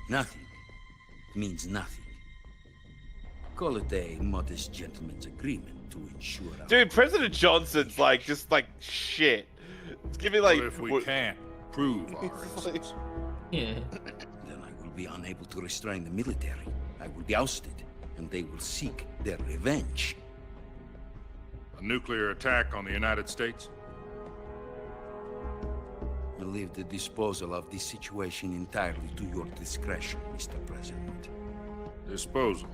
Nothing. It means nothing. Call it a modest gentleman's agreement to ensure our... Dude, President Johnson's like, just like shit. It's giving like... What if we can't prove our innocence? Yeah. Then I will be unable to restrain the military. I will be ousted, and they will seek their revenge. A nuclear attack on the United States? I leave the disposal of this situation entirely to your discretion, Mr. President. Disposal?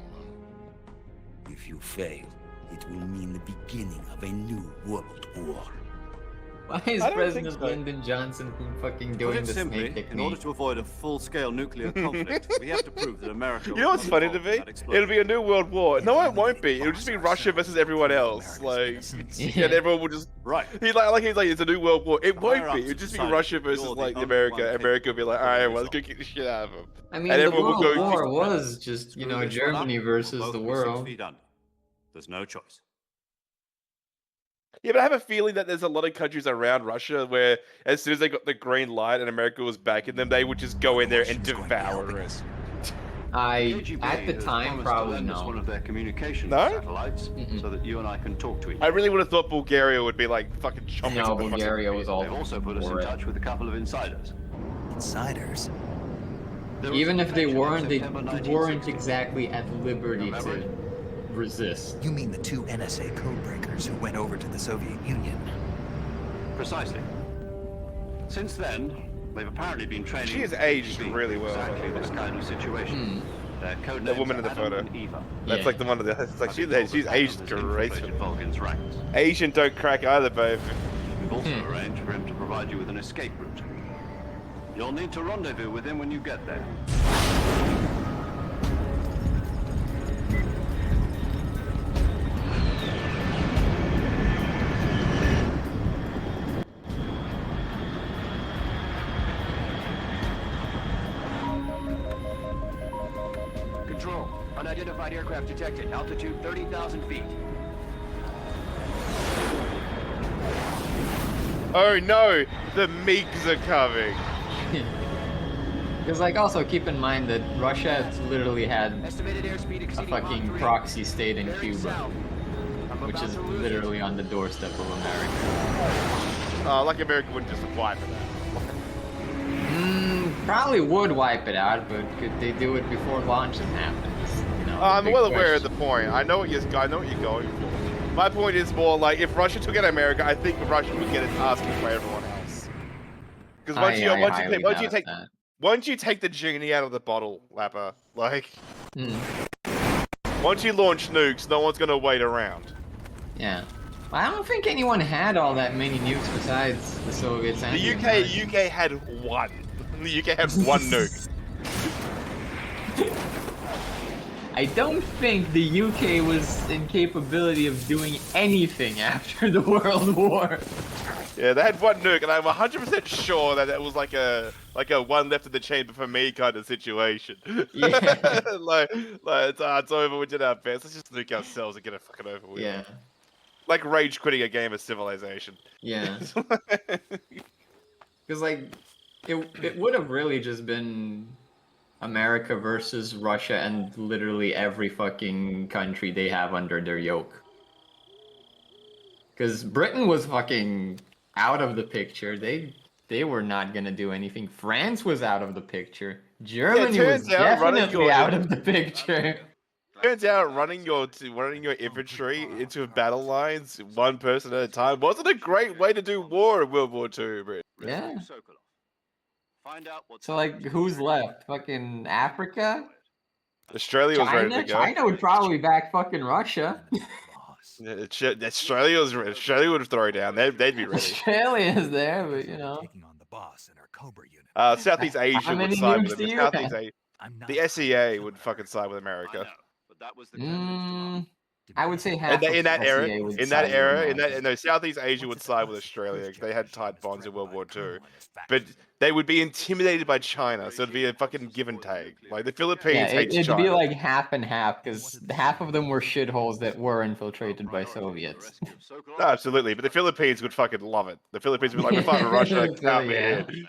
If you fail, it will mean the beginning of a new world war. Why is President Lyndon Johnson fucking doing Put the it simply, snake technique? in order to avoid a full-scale nuclear conflict, we have to prove that America... You know what's funny to me? It'll be a new world war. No, it won't be. It'll just be Russia versus everyone else. Like, and everyone will just... Right. He's like, it's a new world war. It won't be. It'll just be Russia versus like America. America will be like, alright, well, let's go kick the shit out of them. I mean, and the everyone World will go War was just, you know, Germany versus the world. There's no choice. Yeah, but I have a feeling that there's a lot of countries around Russia where as soon as they got the green light and America was backing them, they would just go in there and devour it. At the time, probably no. One of their communication No? satellites, so that you and I can talk to each other. I really would have thought Bulgaria would be like fucking chomping. No, on the Bulgaria was all They've also put us in touch with a couple of insiders. Insiders? Even if they weren't, they weren't exactly at liberty to resist. You mean the 2 NSA codebreakers who went over to the Soviet Union? Precisely. Since then, they've apparently been training... She has aged really well. Exactly this kind of situation. Their code The names woman are in the Adam photo. and Eva. That's Yeah. like the one of the. It's like she's aged great. Vulcan's ranks. Asian don't crack either, babe. We've also arranged for him to provide you with an escape route. You'll need to rendezvous with him when you get there. Control. Unidentified aircraft detected. Altitude 30,000 feet. Oh no, the MiGs are coming. Because, like, also keep in mind that Russia has literally had Estimated airspeed a exceeding fucking Mach 3. proxy state in Bearing Cuba, south. I'm which about is to lose literally on the doorstep of America. Like America wouldn't just apply for that. Probably would wipe it out, but could they do it before launching happens? You know, the I'm big well aware of question. the point. I know what you're going for. My point is more like if Russia took out America, I think Russia would get its ass kicked by everyone else. Because I highly doubt that. once you take the genie out of the bottle, Lapper, like Hmm. once you launch nukes, no one's gonna wait around. Yeah. I don't think anyone had all that many nukes besides the Soviets and The UK had one. The UK had one nuke. I don't think the UK was in capability of doing anything after the World War. Yeah, they had one nuke, and I'm 100% sure that it was like a one left in the chamber for me kind of situation. Yeah. like it's over. We did our best. Let's just nuke ourselves and get it fucking over with. Yeah. Like rage quitting a game of Civilization. Yeah. Because, like, it would have really just been America versus Russia and literally every fucking country they have under their yoke. Because Britain was fucking out of the picture. They were not gonna do anything. France was out of the picture. Germany was definitely out of the picture. Turns out running your infantry into battle lines, one person at a time, wasn't a great way to do war in World War II, bro. Yeah. Find out what So, like, who's left? Fucking Africa? Australia was ready to go. China would probably back fucking Russia. Yeah, Australia would throw down. They'd be ready. Australia's there, but you know. Southeast Asia How would many side nukes with do them. you Southeast have? Asia. The SEA would fucking side with America. I would say half In that of era, SEA would in side that with era, America. no, Southeast Asia would side with Australia. They had tight bonds in World War II, but they would be intimidated by China, so it'd be a fucking give and take. Like the Philippines Yeah, hates it'd China. be like half and half, because half of them were shitholes that were infiltrated by Soviets. No, absolutely, but the Philippines would fucking love it. The Philippines would be like, we're fighting Russia, So, count me yeah. in.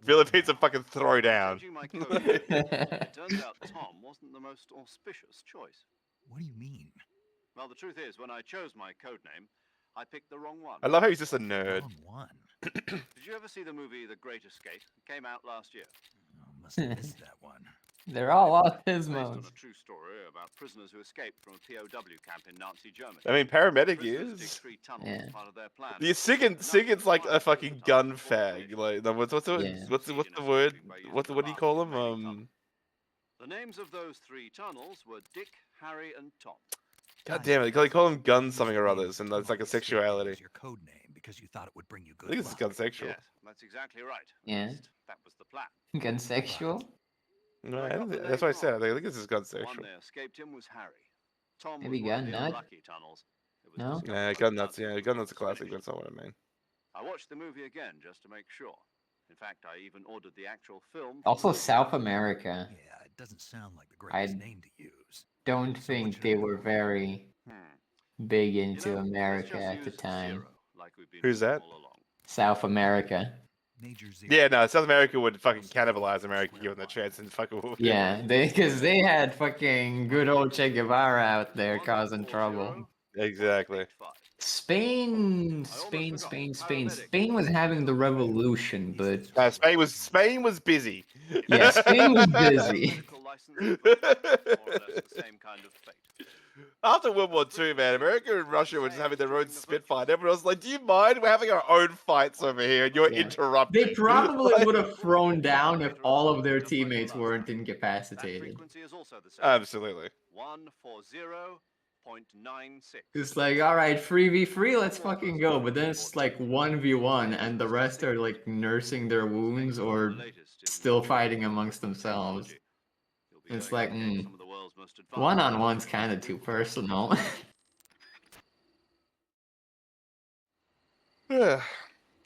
Philippines would fucking throw down. It turns out Tom wasn't the most auspicious choice. What do you mean? Well, the truth is, when I chose my code name, I picked the wrong one. I love how he's just a nerd. Did you ever see the movie The Great Escape? It came out last year. Must have missed that one. They're all Based on autismos. a true story about prisoners who escaped from a POW camp in Nazi Germany. I mean, paramedic Prisoners dig is. 3 tunnels Yeah. as part of their plan. The Sigurd's like a fucking gun fag. Like, no, what's the word? What do you call him? The names of those 3 tunnels were Dick, Harry, and Tom. God damn it! They call him gun something or others, and that's like a sexuality. Your code name because you thought it would bring you I good think this is gun sexual. Yes, that's exactly right. Yeah. That was the plan. Gun sexual? No, that's what I said. I think this is gun The sexual. one that escaped him was Harry. Tom Maybe was one of gun the nut? unlucky tunnels. It was No? discovered Yeah, by gun the nuts. Yeah, Nazis gun nuts a before classic. finished. That's not what I mean. I watched the movie again just to make sure. In fact, I even ordered the actual film. Also, South America. Yeah, it doesn't sound like the I greatest name to use. don't think they were very big into America at the time. Who's that? South America. Yeah, no, South America would fucking cannibalize America given the chance and fucking. Yeah, because they had fucking good old Che Guevara out there causing trouble. Exactly. Spain was having the revolution, but Spain was busy. yeah, Spain was busy. More or less the same kind of fate. After World War II, man, America and Russia were just having their own spitfire. Everyone was like, "Do you mind? We're having our own fights over here, and you're Yeah. interrupting." They probably Like- would have thrown down if all of their teammates weren't incapacitated. Absolutely. 140.96. It's like, all right, 3v3, let's fucking go. But then it's like 1v1, and the rest are like nursing their wounds or still fighting amongst themselves. It's like, one-on-one's kind of too personal. All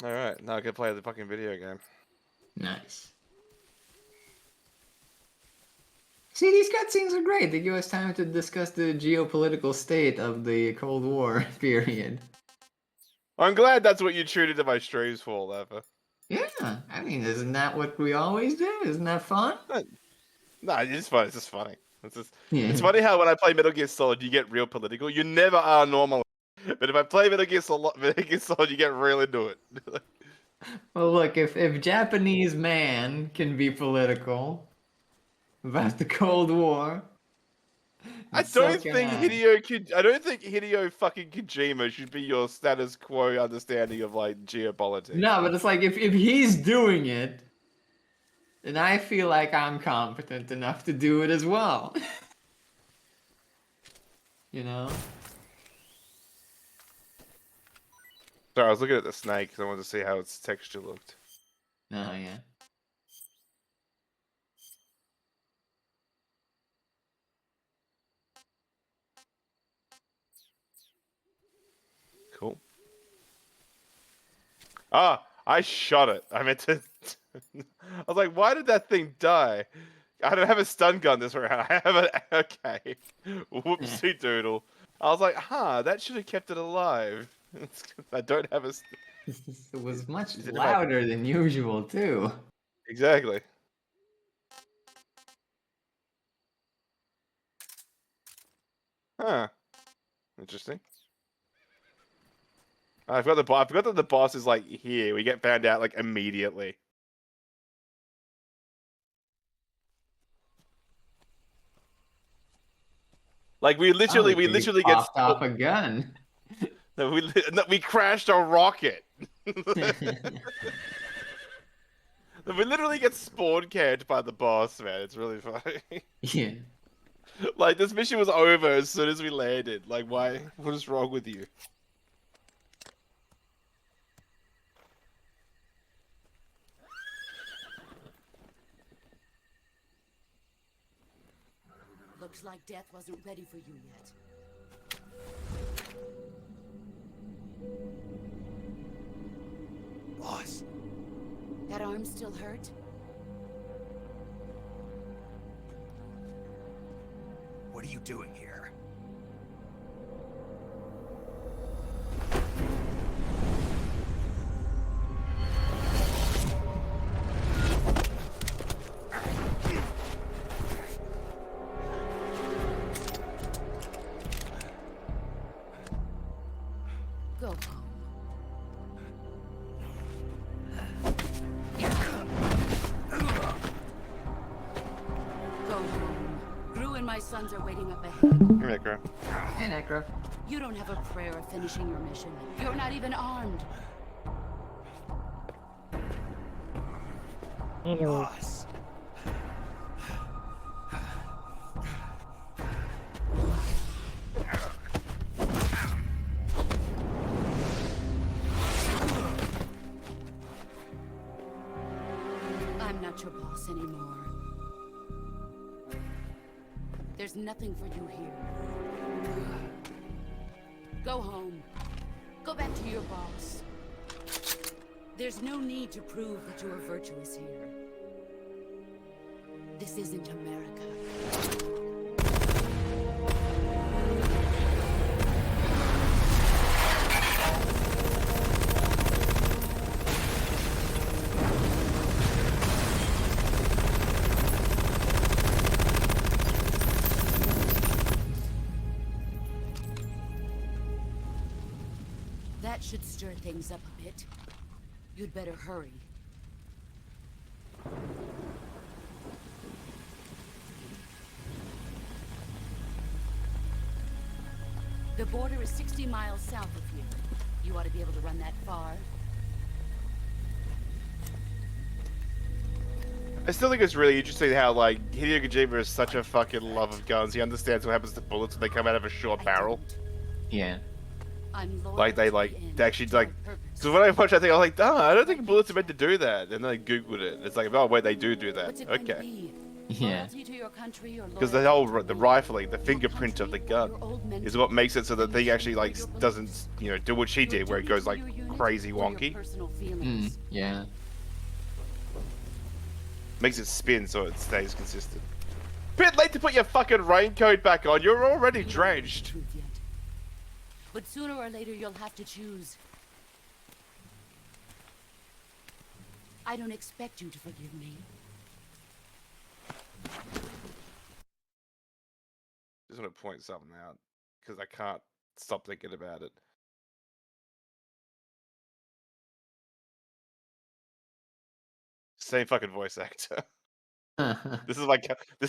right, now I can play the fucking video game. Nice. See, these cutscenes are great. They give us time to discuss the geopolitical state of the Cold War period. I'm glad that's what you tuned into my streams for, Lever. Yeah, I mean, isn't that what we always do? Isn't that fun? No, it's fun. It's just funny. Yeah. It's funny how when I play Metal Gear Solid, you get real political. You never are normal. But if I play Metal Gear Solid, you get real into it. Well, look, if Japanese man can be political about the Cold War, I don't think Hideo fucking Kojima should be your status quo understanding of like geopolitics. No, but it's like if he's doing it, then I feel like I'm competent enough to do it as well. You know? Sorry, I was looking at the snake because I wanted to see how its texture looked. Oh, yeah. Cool. Ah, I shot it. I meant to. I was like, why did that thing die? I don't have a stun gun this round. I have an. Okay. Whoopsie doodle. I was like, that should have kept it alive. I don't have a. It was much louder than usual, too. Exactly. Huh. Interesting. I forgot that the boss is like here. We get found out like immediately. Like we literally get popped off a gun. No, we crashed a rocket. We literally get spawn camped by the boss, man. It's really funny. Yeah. Like this mission was over as soon as we landed. Like why? What is wrong with you? Looks like death wasn't ready for you yet. Boss. That arm still hurt? What are you doing here? Go home. Go home. Gru and my sons are waiting up ahead. Necro. Hey, Necro. You don't have a prayer of finishing your mission. You're not even armed. Boss. I'm not your boss anymore. There's nothing for you here. Go home. Go back to your boss. There's no need to prove that you are virtuous here. This isn't America. That should stir things up a bit. You'd better hurry. The border is 60 miles south of here. You ought to be able to run that far. I still think it's really interesting how, like, Hideo Kojima is such a fucking love of guns. He understands what happens to bullets when they come out of a short barrel. Yeah. Like, they actually, like... So when I watched that thing, I was like, oh, I don't think bullets are meant to do that. And then I Googled it. It's like, oh, wait, they do that. Okay. Yeah. Because the whole, the rifling, the fingerprint of the gun is what makes it so that they actually, like, doesn't, you know, do what she did, where it goes, like, crazy wonky. Yeah. Makes it spin so it stays consistent. Bit late to put your fucking raincoat back on. You're already drenched. But sooner or later you'll have to choose. I don't expect you to forgive me. Just want to point something out because I can't stop thinking about it. Same fucking voice actor. This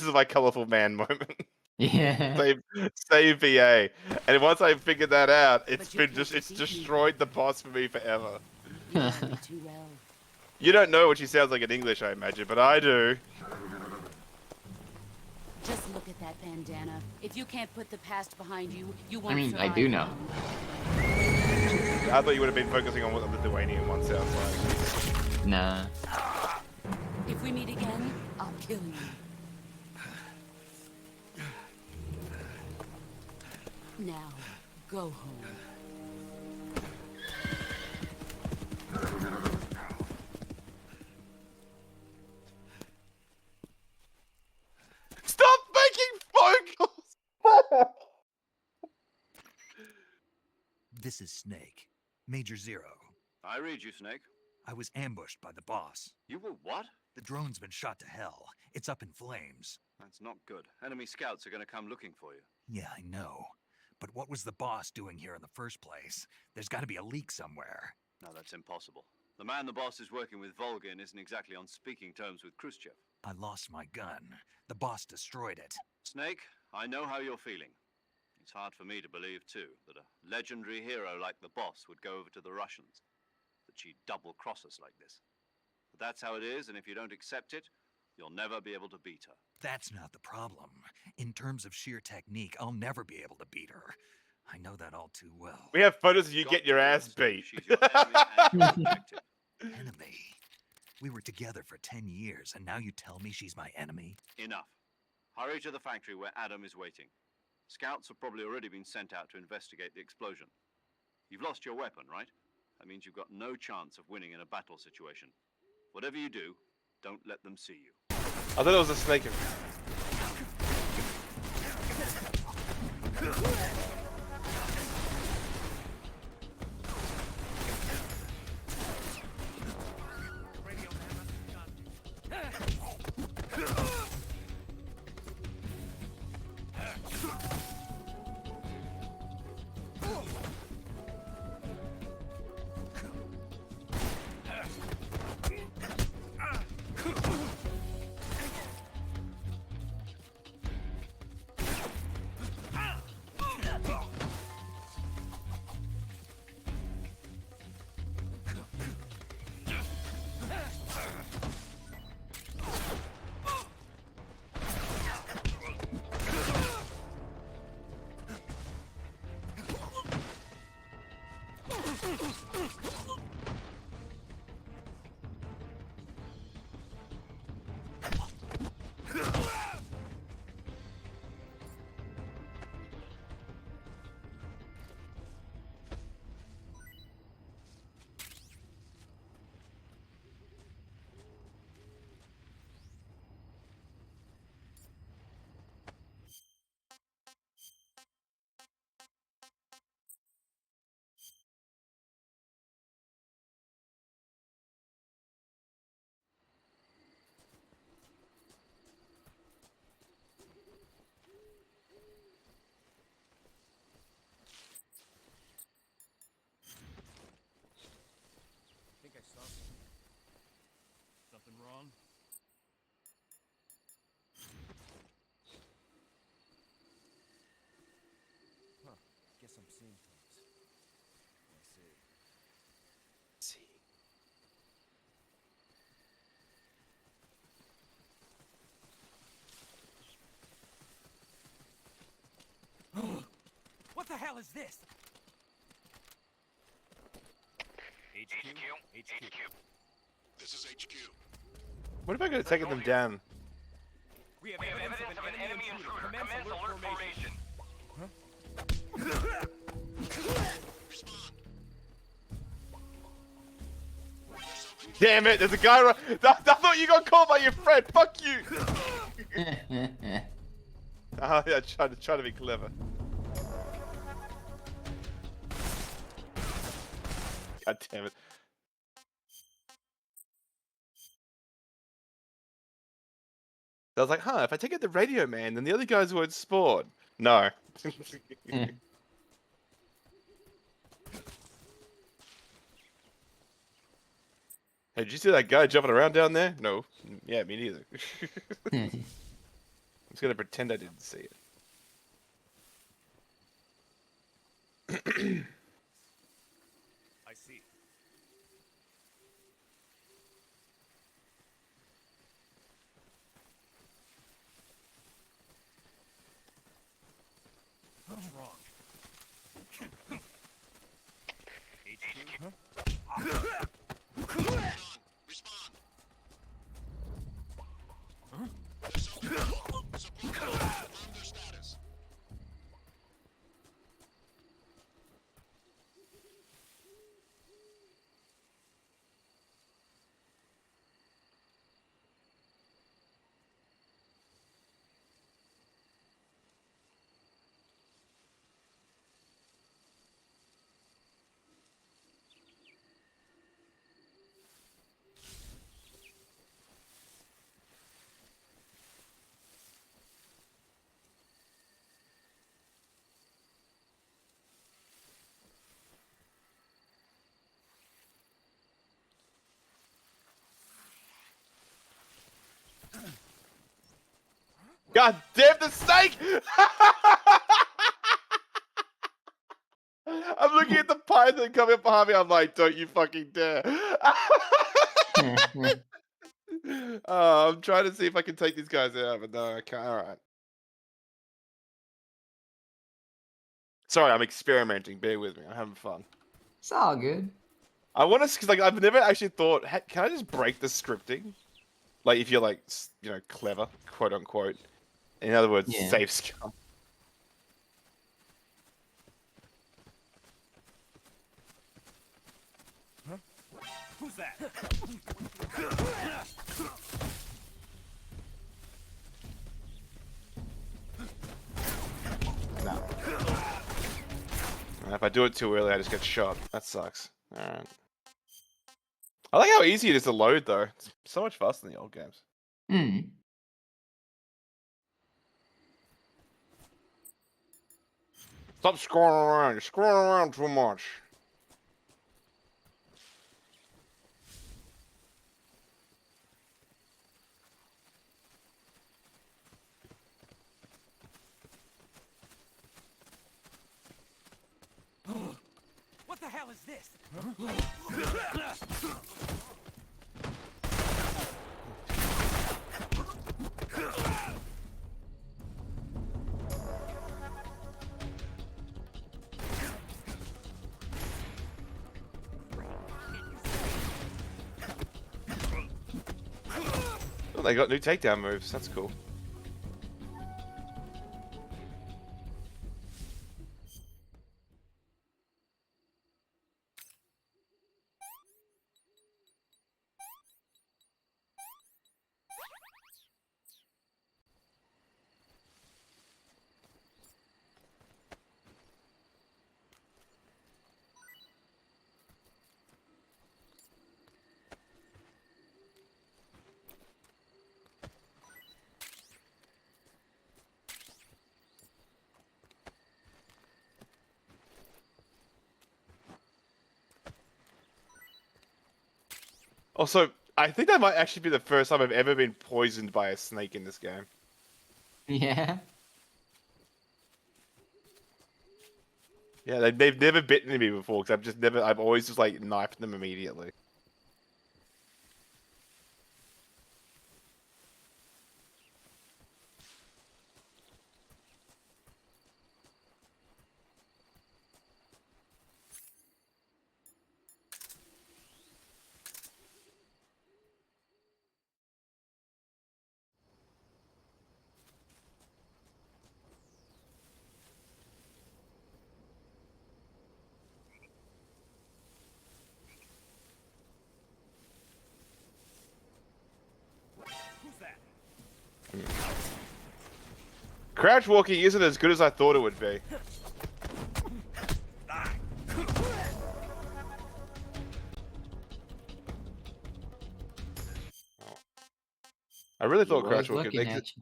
is my colorful man moment. Yeah. Save VA. And once I figured that out, it's destroyed the boss for me forever. You know me too well. You don't know what she sounds like in English, I imagine, but I do. Just look at that bandana. If you can't put the past behind you, you won't I mean, survive. I do know. I thought you would have been focusing on what the Duanian one sounds like. Nah. If we meet again, I'll kill you. Now, go home. Stop making phone calls! This is Snake. Major Zero. I read you, Snake. I was ambushed by the boss. You were what? The drone's been shot to hell. It's up in flames. That's not good. Enemy scouts are going to come looking for you. Yeah, I know. But what was the boss doing here in the first place? There's got to be a leak somewhere. No, that's impossible. The man the boss is working with, Volgin, isn't exactly on speaking terms with Khrushchev. I lost my gun. The boss destroyed it. Snake, I know how you're feeling. It's hard for me to believe, too, that a legendary hero like the boss would go over to the Russians. That she'd double-cross us like this. But that's how it is, and if you don't accept it, you'll never be able to beat her. That's not the problem. In terms of sheer technique, I'll never be able to beat her. I know that all too well. We have photos of you getting your ass beat. She's your enemy and your objective. Enemy? We were together for 10 years, and now you tell me she's my enemy? Enough. Hurry to the factory where Adam is waiting. Scouts have probably already been sent out to investigate the explosion. You've lost your weapon, right? That means you've got no chance of winning in a battle situation. Whatever you do, don't let them see you. I thought it was a snake. some symptoms. I see. What the hell is this? HQ. This is HQ. What if I could have taken them down? We have evidence of an enemy intruder. Commence alert formation. Damn it! There's a guy. I thought you got caught by your friend. Fuck you. Yeah, try to be clever. God damn it. I was like, huh, if I take out the radio man, then the other guys won't spawn. No. Hey, did you see that guy jumping around down there? No. Yeah, me neither. I'm just gonna pretend I didn't see it. I see. What's wrong? God damn the snake! I'm looking at the python coming up behind me. I'm like, don't you fucking dare. I'm trying to see if I can take these guys out, but no, I can't. Alright. Sorry, I'm experimenting. Bear with me. I'm having fun. It's all good. I want to, because like, I've never actually thought, can I just break the scripting? Like, if you're like, you know, clever, quote unquote. In other words, Yeah. safe scum. Who's that? No. If I do it too early, I just get shot. That sucks. Alright. I like how easy it is to load, though. It's so much faster than the old games. Hmm. Stop scrolling around. You're scrolling around too much. What the hell is this? Oh, they got new takedown moves. That's cool. Also, I think that might actually be the first time I've ever been poisoned by a snake in this game. Yeah. Yeah, they've never bitten me before because I've always just like knifed them immediately. Crouch walking isn't as good as I thought it would be. I really thought crouch walking makes it.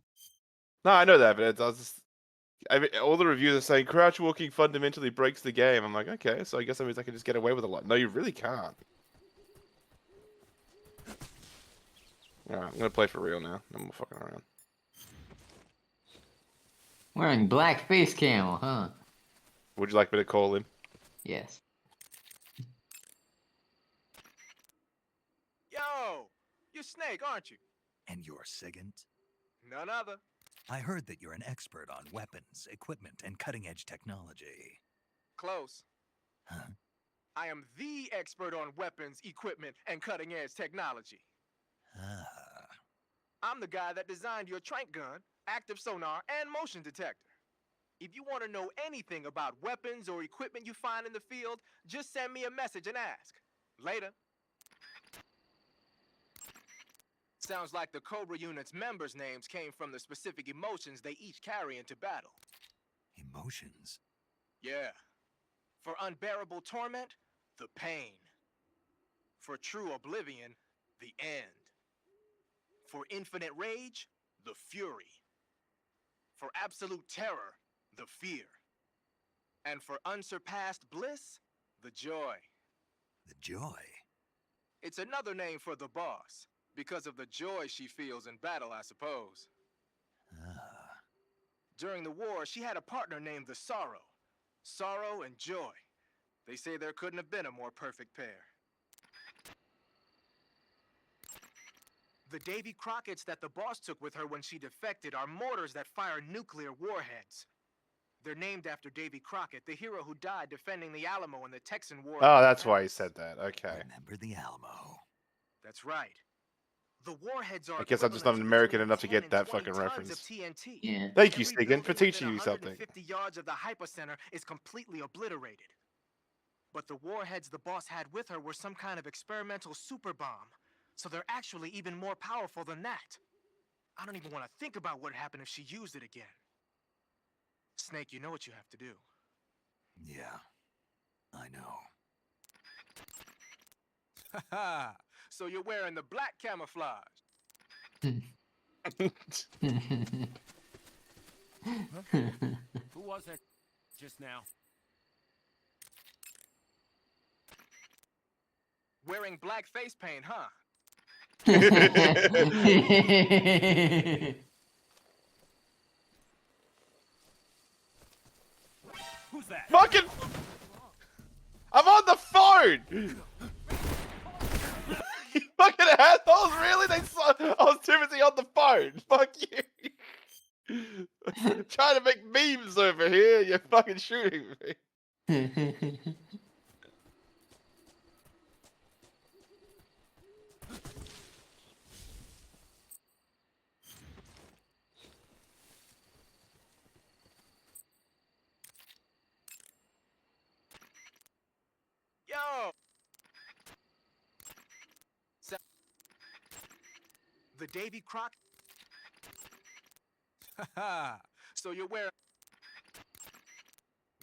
No, I know that, but I was just. I mean, all the reviews are saying crouch walking fundamentally breaks the game. I'm like, okay, so I guess that means I can just get away with a lot. No, you really can't. Alright, I'm gonna play for real now. No more fucking around. Wearing black face camo, huh? Would you like me to call him? Yes. Yo! You're Snake, aren't you? And you're Sigint? None other. I heard that you're an expert on weapons, equipment, and cutting-edge technology. Close. Huh? I am the expert on weapons, equipment, and cutting-edge technology. Ah. I'm the guy that designed your trank gun, active sonar, and motion detector. If you want to know anything about weapons or equipment you find in the field, just send me a message and ask. Later. Sounds like the Cobra unit's members' names came from the specific emotions they each carry into battle. Emotions? Yeah. For unbearable torment, the pain. For true oblivion, the end. For infinite rage, the fury. For absolute terror, the fear. And for unsurpassed bliss, the joy. The joy? It's another name for the boss, because of the joy she feels in battle, I suppose. Ah. During the war, she had a partner named the Sorrow. Sorrow and joy. They say there couldn't have been a more perfect pair. The Davy Crockett's that the boss took with her when she defected are mortars that fire nuclear warheads. They're named after Davy Crockett, the hero who died defending the Alamo in the Texan War. Oh, that's why he said that. Okay. Remember the Alamo. That's right. The warheads are I guess I'm just not American enough to get that fucking reference. Yeah. Thank you, Stegan, for teaching you something. 50 yards of the hypocenter is completely obliterated. But the warheads the boss had with her were some kind of experimental super bomb. So they're actually even more powerful than that. I don't even want to think about what happened if she used it again. Snake, you know what you have to do. Yeah, I know. Haha, so you're wearing the black camouflage. Who was that just now? Wearing black face paint, huh? Who's that? Fucking! I'm on the phone! You fucking assholes, really? They saw I was too busy on the phone. Fuck you. Trying to make memes over here, you're fucking shooting me. Yo! The Davy Crockett. Haha, so you're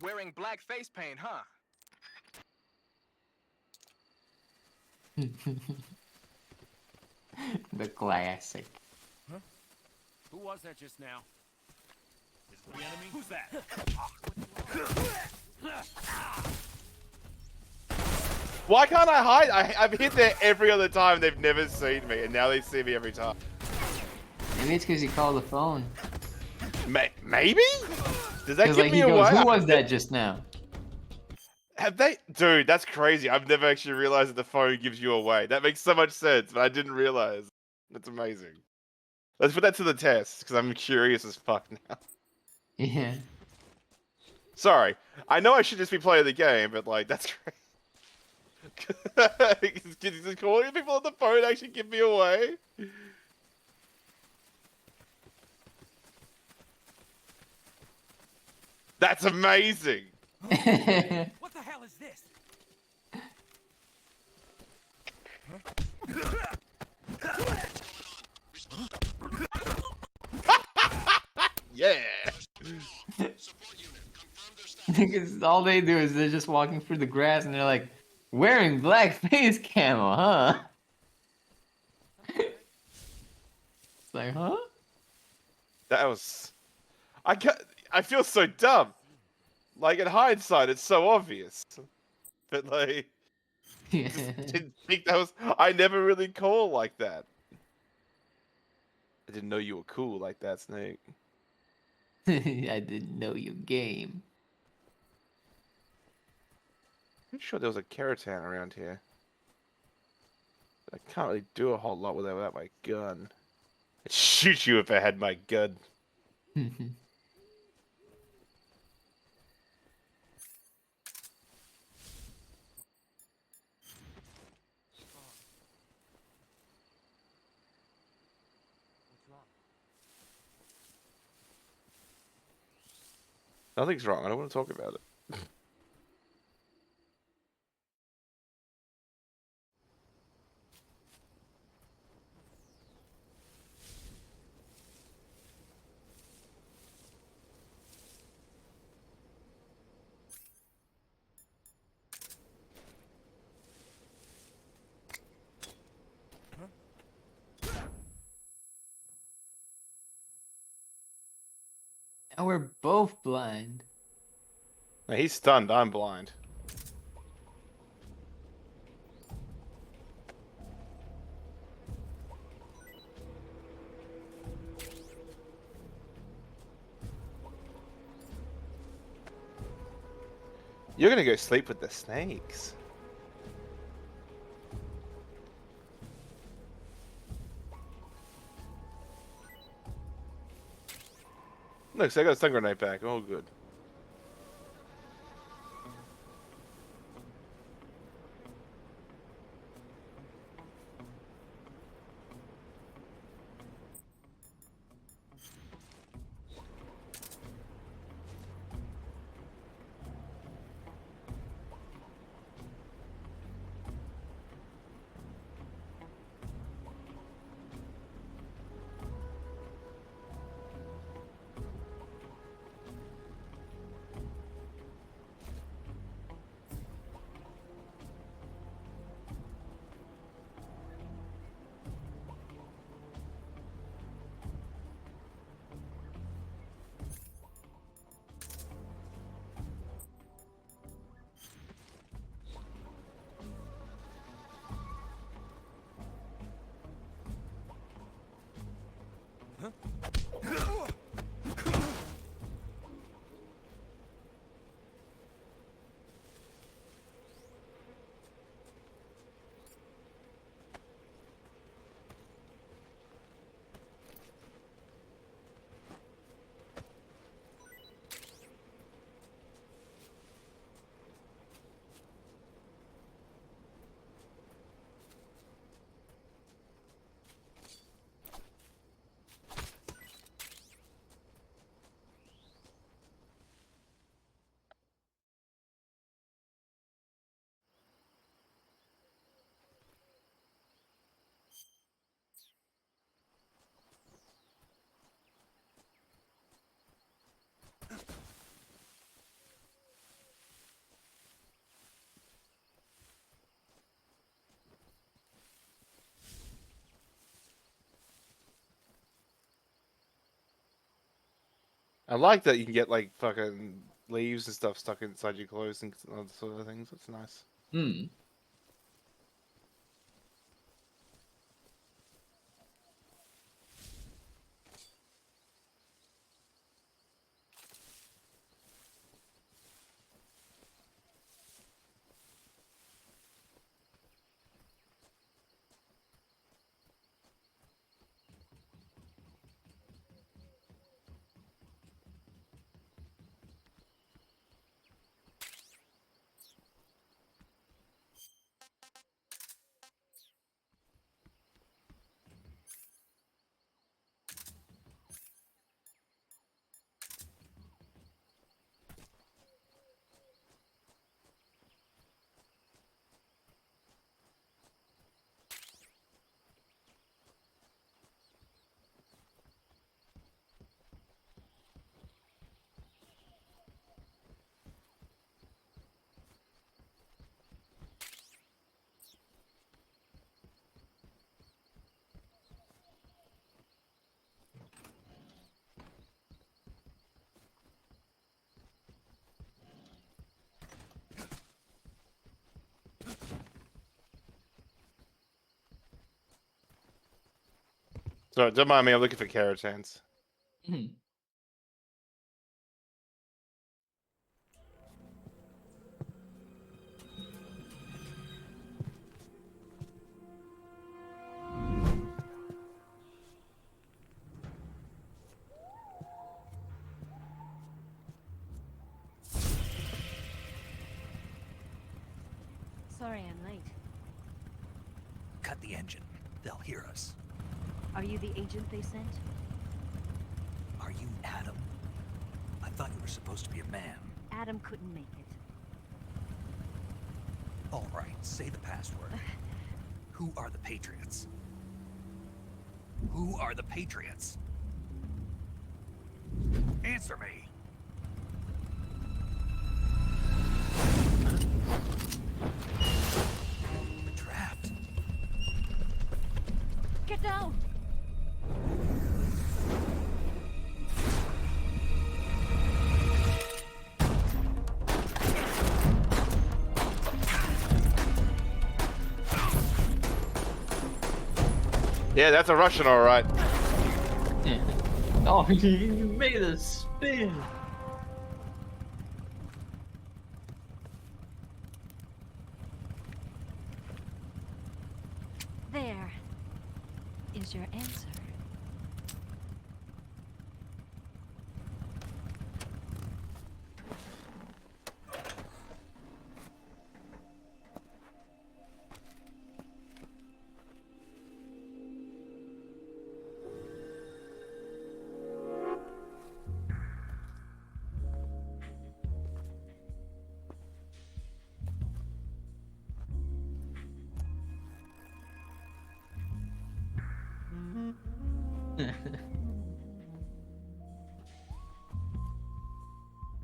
wearing black face paint, huh? The classic. Huh? Who was that just now? Is it the enemy? Who's that? Why can't I hide? I've hit there every other time. They've never seen me, and now they see me every time. Maybe it's because you called the phone. Maybe? Does that give like, me he away? goes, who was that just now? Have they? Dude, that's crazy. I've never actually realized that the phone gives you away. That makes so much sense, but I didn't realize. That's amazing. Let's put that to the test, because I'm curious as fuck now. Yeah. Sorry. I know I should just be playing the game, but, like, that's crazy. Is calling people on the phone actually give me away? That's amazing! What the hell is this? Yeah! Because all they do is they're just walking through the grass and they're like, wearing black face camo, huh? It's like, huh? That was... I feel so dumb. Like, in hindsight, it's so obvious. But, like... Yeah. Didn't think that was... I never really call like that. I didn't know you were cool like that, Snake. I didn't know your game. Pretty sure there was a Keratan around here. I can't really do a whole lot with it without my gun. I'd shoot you if I had my gun. Nothing's wrong. I don't want to talk about it. And we're both blind. Now, he's stunned. I'm blind. You're gonna go sleep with the snakes. Look, so I got a stun grenade back. All good. I like that you can get like fucking leaves and stuff stuck inside your clothes and other sort of things. That's nice. Hmm. Sorry, don't mind me. I'm looking for Karatans. Sorry I'm late. Cut the engine. They'll hear us. Are you the agent they sent? Are you Adam? I thought you were supposed to be a man. Adam couldn't make it. All right, say the password. Who are the Patriots? Who are the Patriots? Answer me! We're trapped. Get down! Yeah, that's a Russian, all right. Oh, you made a spin. There is your answer.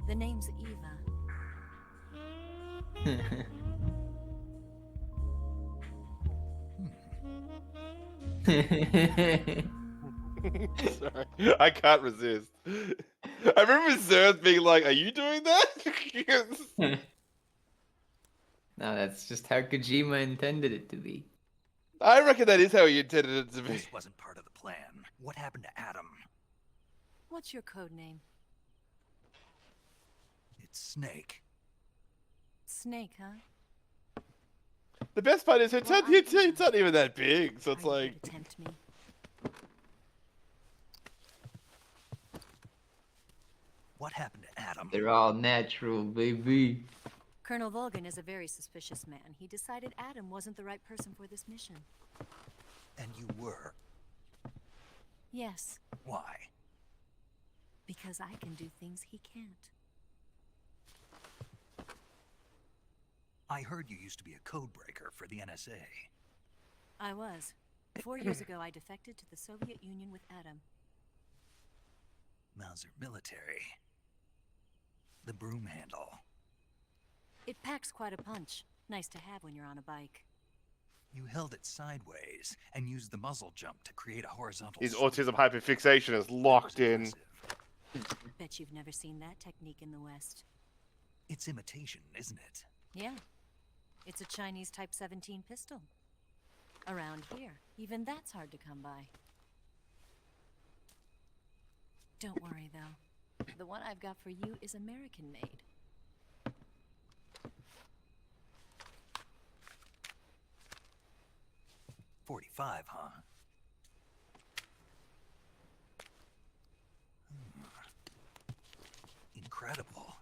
The name's Eva. Sorry, I can't resist. I remember Zerth being like, "Are you doing that?" No, that's just how Kojima intended it to be. I reckon that is how he intended it to be. This wasn't part of the plan. What happened to Adam? What's your code name? It's Snake. Snake, huh? The best part is it's not even that big, so it's like. Tempt me. What happened to Adam? They're all natural, baby. Colonel Volgan is a very suspicious man. He decided Adam wasn't the right person for this mission. And you were? Yes, Why? because I can do things he can't. I heard you used to be a code breaker for the NSA. I was. 4 years ago, I defected to the Soviet Union with Adam. Mauser military. The broom handle. It packs quite a punch. Nice to have when you're on a bike. You held it sideways and used the muzzle jump to create a horizontal. His autism hyperfixation is locked in. Bet you've never seen that technique in the West. It's imitation, isn't it? Yeah. It's a Chinese Type 17 pistol. Around here, even that's hard to come by. Don't worry, though. The one I've got for you is American-made. .45, huh? Incredible.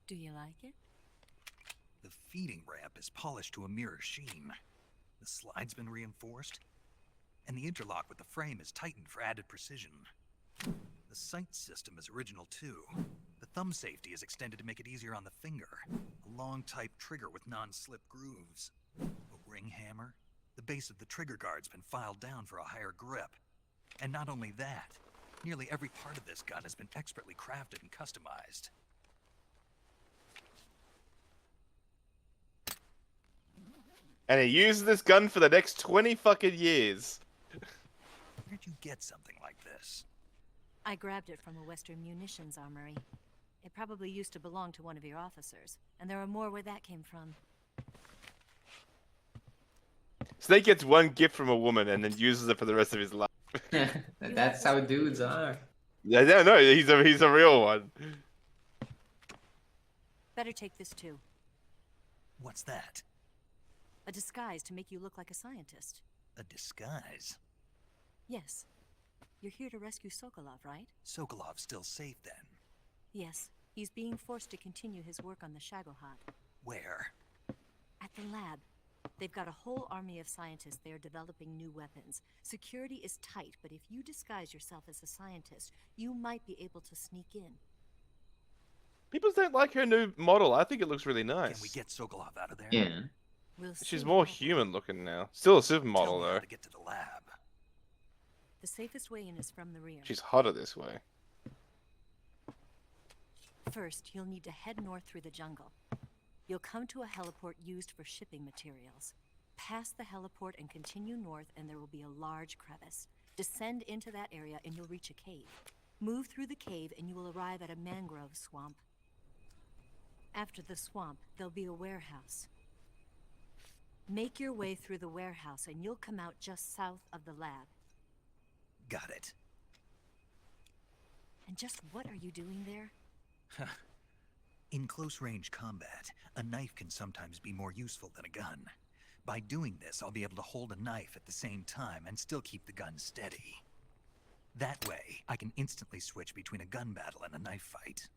Do you like it? The feeding ramp is polished to a mirror sheen. The slide's been reinforced, and the interlock with the frame is tightened for added precision. The sight system is original too. The thumb safety is extended to make it easier on the finger. A long type trigger with non-slip grooves. A ring hammer. The base of the trigger guard's been filed down for a higher grip. And not only that, nearly every part of this gun has been expertly crafted and customized. And he uses this gun for the next 20 fucking years. Where'd you get something like this? I grabbed it from a Western munitions armory. It probably used to belong to one of your officers, and there are more where that came from. Snake gets one gift from a woman and then uses it for the rest of his life. That's how dudes are. Yeah, no, he's a real one. Better take this too. What's that? A disguise to make you look like a scientist. A disguise? Yes. You're here to rescue Sokolov, right? Sokolov's still safe then? Yes. He's being forced to continue his work on the Shagohod. Where? At the lab. They've got a whole army of scientists there developing new weapons. Security is tight, but if you disguise yourself as a scientist, you might be able to sneak in. People don't like her new model. I think it looks really nice. Can we get Sokolov out of there? Yeah. We'll She's see. more human looking now. Still a supermodel Tell me how though. to get to the lab. The safest way in is from the rear. She's hotter this way. First, you'll need to head north through the jungle. You'll come to a heliport used for shipping materials. Pass the heliport and continue north, and there will be a large crevice. Descend into that area and you'll reach a cave. Move through the cave and you will arrive at a mangrove swamp. After the swamp, there'll be a warehouse. Make your way through the warehouse and you'll come out just south of the lab. Got it. And just what are you doing there? In close-range combat, a knife can sometimes be more useful than a gun. By doing this, I'll be able to hold a knife at the same time and still keep the gun steady. That way, I can instantly switch between a gun battle and a knife fight.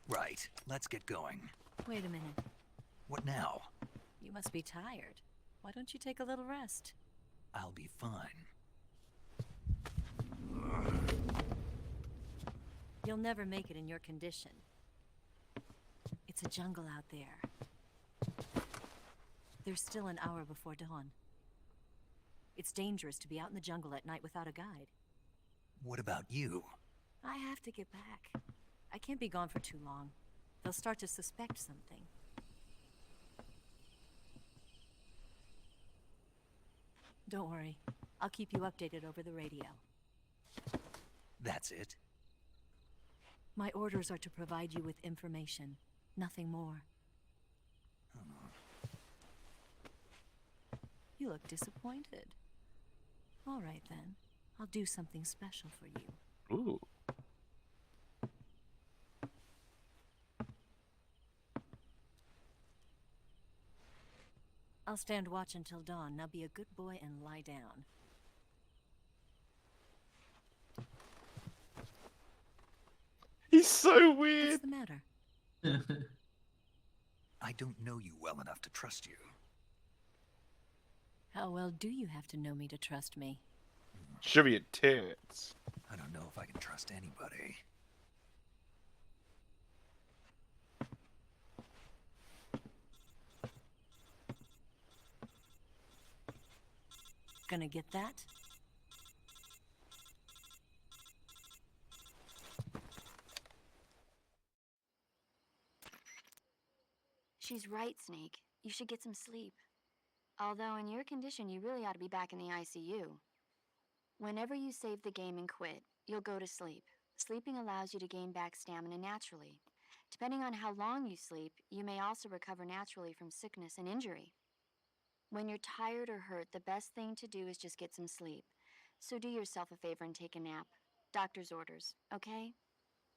Right, let's get going. Wait a minute. What now? You must be tired. Why don't you take a little rest? I'll be fine. You'll never make it in your condition. It's a jungle out there. There's still an hour before dawn. It's dangerous to be out in the jungle at night without a guide. What about you? I have to get back. I can't be gone for too long. They'll start to suspect something. Don't worry. I'll keep you updated over the radio. That's it? My orders are to provide you with information, nothing more. You look disappointed. All right then. I'll do something special for you. Ooh. I'll stand watch until dawn. Now be a good boy and lie down. He's so weird. What's the matter? I don't know you well enough to trust you. How well do you have to know me to trust me? Show me your tits. I don't know if I can trust anybody. Gonna get that? She's right, Snake. You should get some sleep. Although in your condition, you really ought to be back in the ICU. Whenever you save the game and quit, you'll go to sleep. Sleeping allows you to gain back stamina naturally. Depending on how long you sleep, you may also recover naturally from sickness and injury. When you're tired or hurt, the best thing to do is just get some sleep. So do yourself a favor and take a nap. Doctor's orders, okay?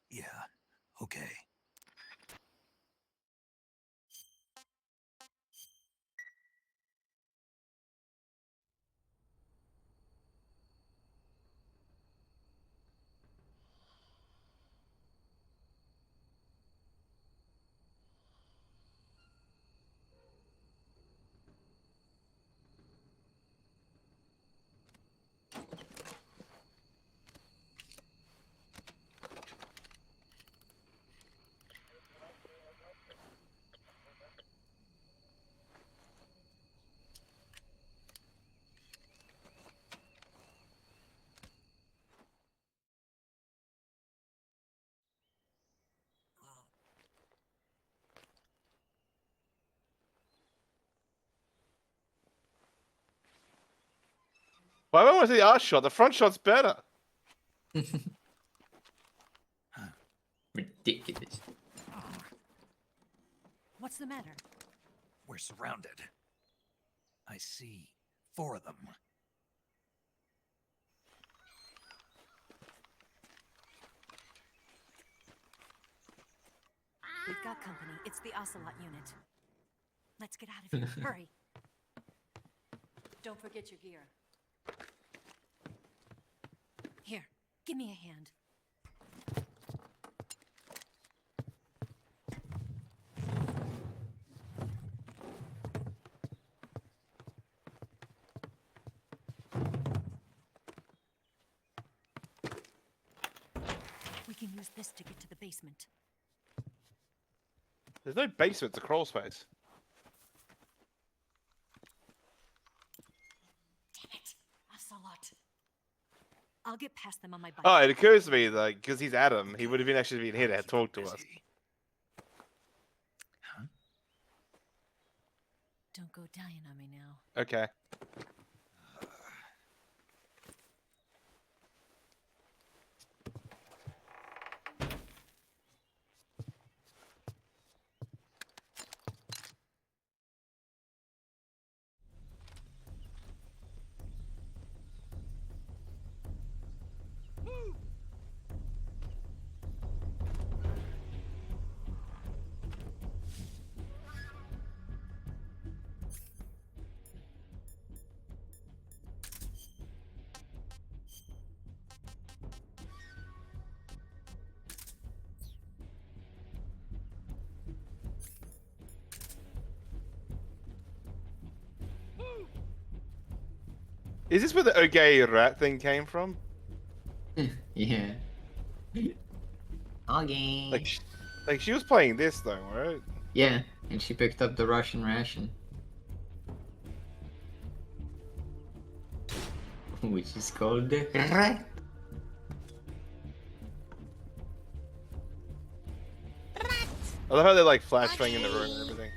Yeah, okay. Why do I want to see the arse shot? The front shot's better. Ridiculous. What's the matter? We're surrounded. I see 4 of them. We've got company. It's the Ocelot unit. Let's get out of here. Hurry. Don't forget your gear. Here, give me a hand. We can use this to get to the basement. There's no basement, it's a crawl space. Damn it, Ocelot. I'll get past them on my bike. Oh, it occurs to me, like, because he's Adam, he would have been actually been here to talk to us. Don't go dying on me now. Okay. Is this where the okay rat thing came from? Yeah. Okay. Like she was playing this though, right? Yeah, and she picked up the Russian ration. Which is called the rat. I love how they're like flashbang in the room and everything.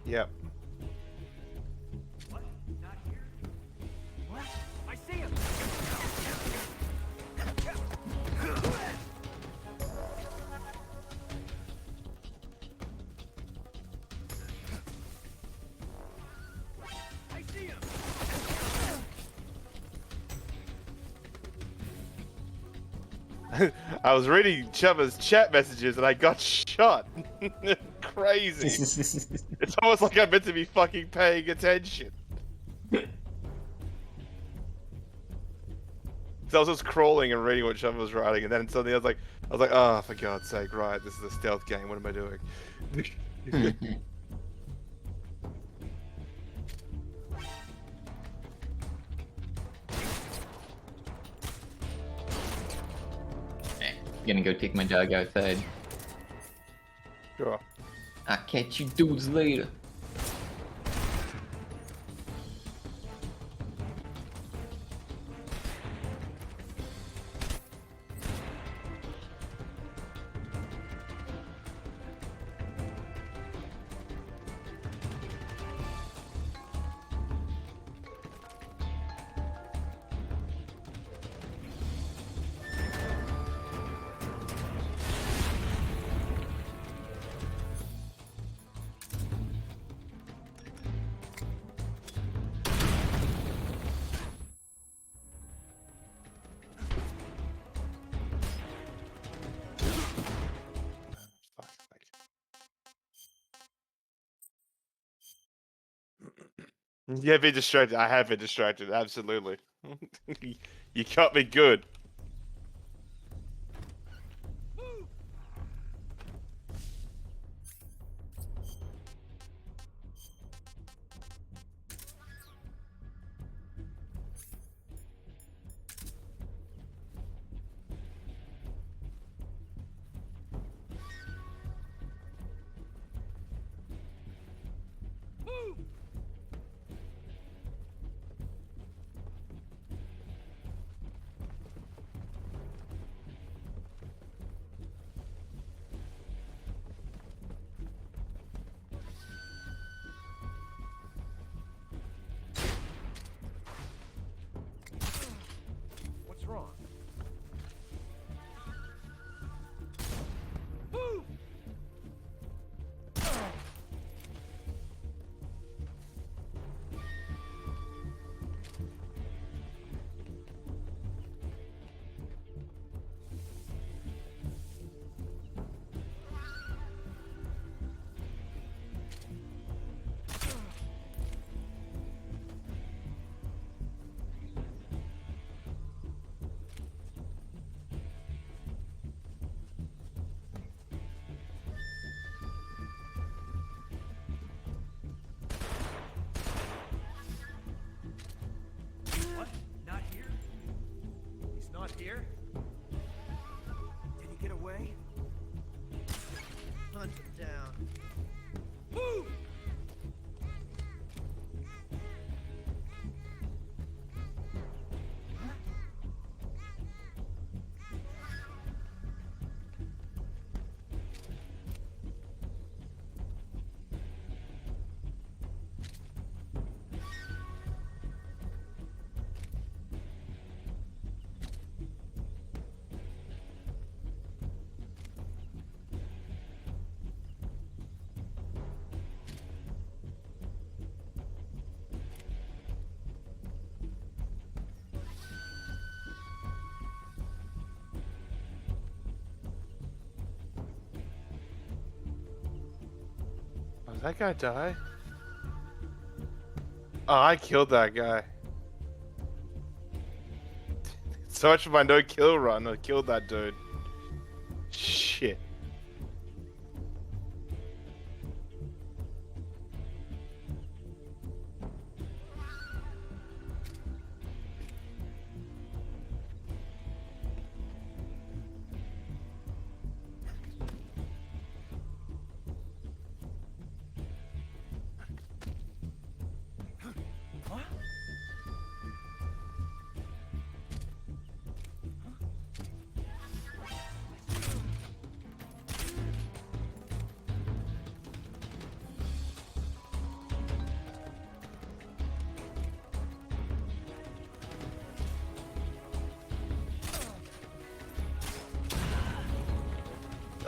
Yep. What? Not here? What? I see him! I see him! I was reading Chubba's chat messages and I got shot. Crazy. It's almost like I'm meant to be fucking paying attention. So I was just crawling and reading what Chubba was writing, and then suddenly I was like, oh, for God's sake, right, this is a stealth game, what am I doing? Gonna go take my dog outside. Sure. I'll catch you dudes later. You have been distracted. I have been distracted, absolutely. You cut me good. way. Hunt him down. Move! Oh, did that guy die? Oh, I killed that guy. So much for my no kill run. I killed that dude. Shit.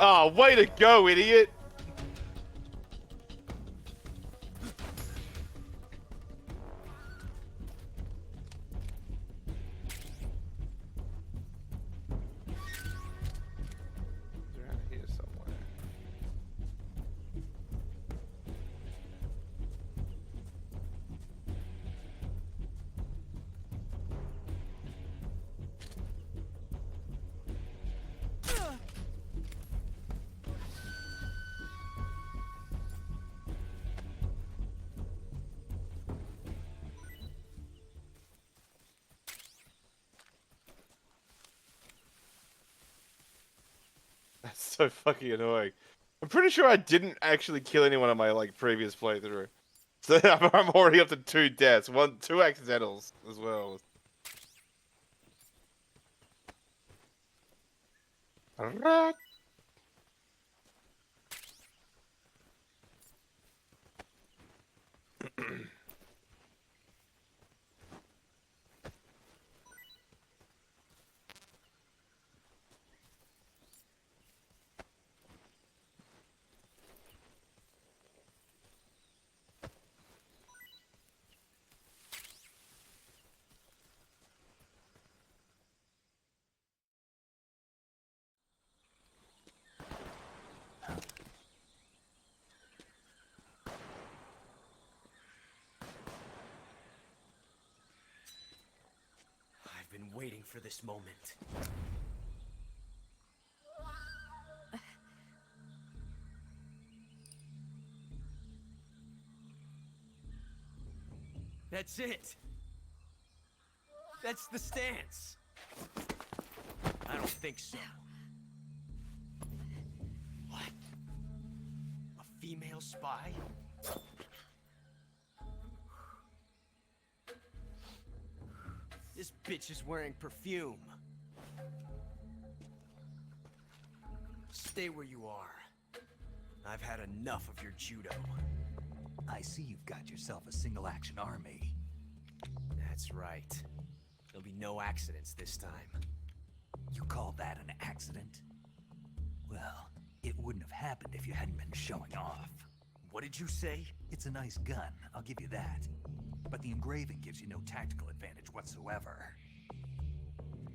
Oh, way to go, idiot! They're around here somewhere. That's so fucking annoying. I'm pretty sure I didn't actually kill anyone on my like previous playthrough. So I'm already up to 2 deaths, 2 accidentals as well. Alright. I've been waiting for this moment. That's it. That's the stance. I don't think so. What? A female spy? This bitch is wearing perfume. Stay where you are. I've had enough of your judo. I see you've got yourself a single-action army. That's right. There'll be no accidents this time. You call that an accident? Well, it wouldn't have happened if you hadn't been showing off. What did you say? It's a nice gun, I'll give you that. But the engraving gives you no tactical advantage whatsoever.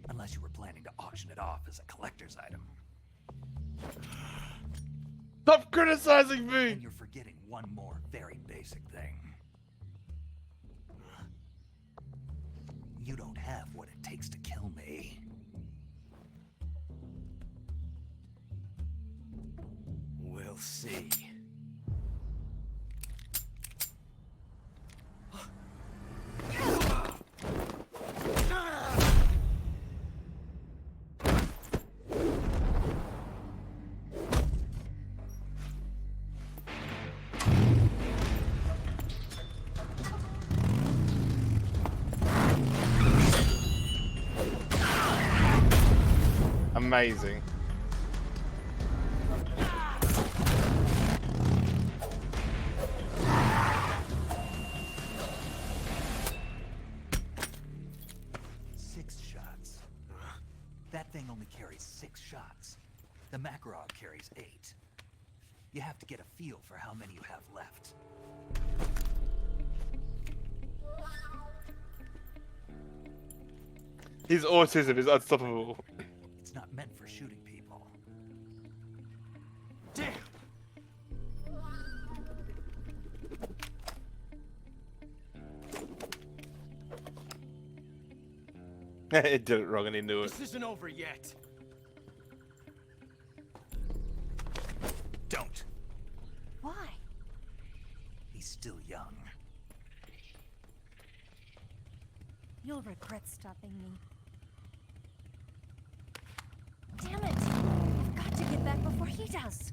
Unless you were planning to auction it off as a collector's item. Stop criticizing me! And you're forgetting one more very basic thing. You don't have what it takes to kill me. We'll see. amazing. That thing only carries 6 shots. The Makarov carries 8. You have to get a feel for how many you have left. His autism is unstoppable. It's not meant for shooting people. Damn! It did it wrong and he knew it. This isn't over yet. Don't. Why? He's still young. You'll regret stopping me. Damn it! I've got to get back before he does.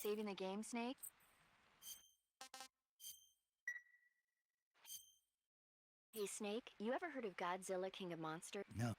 Saving the game, Snake? Hey, Snake, you ever heard of Godzilla, King of Monsters? No.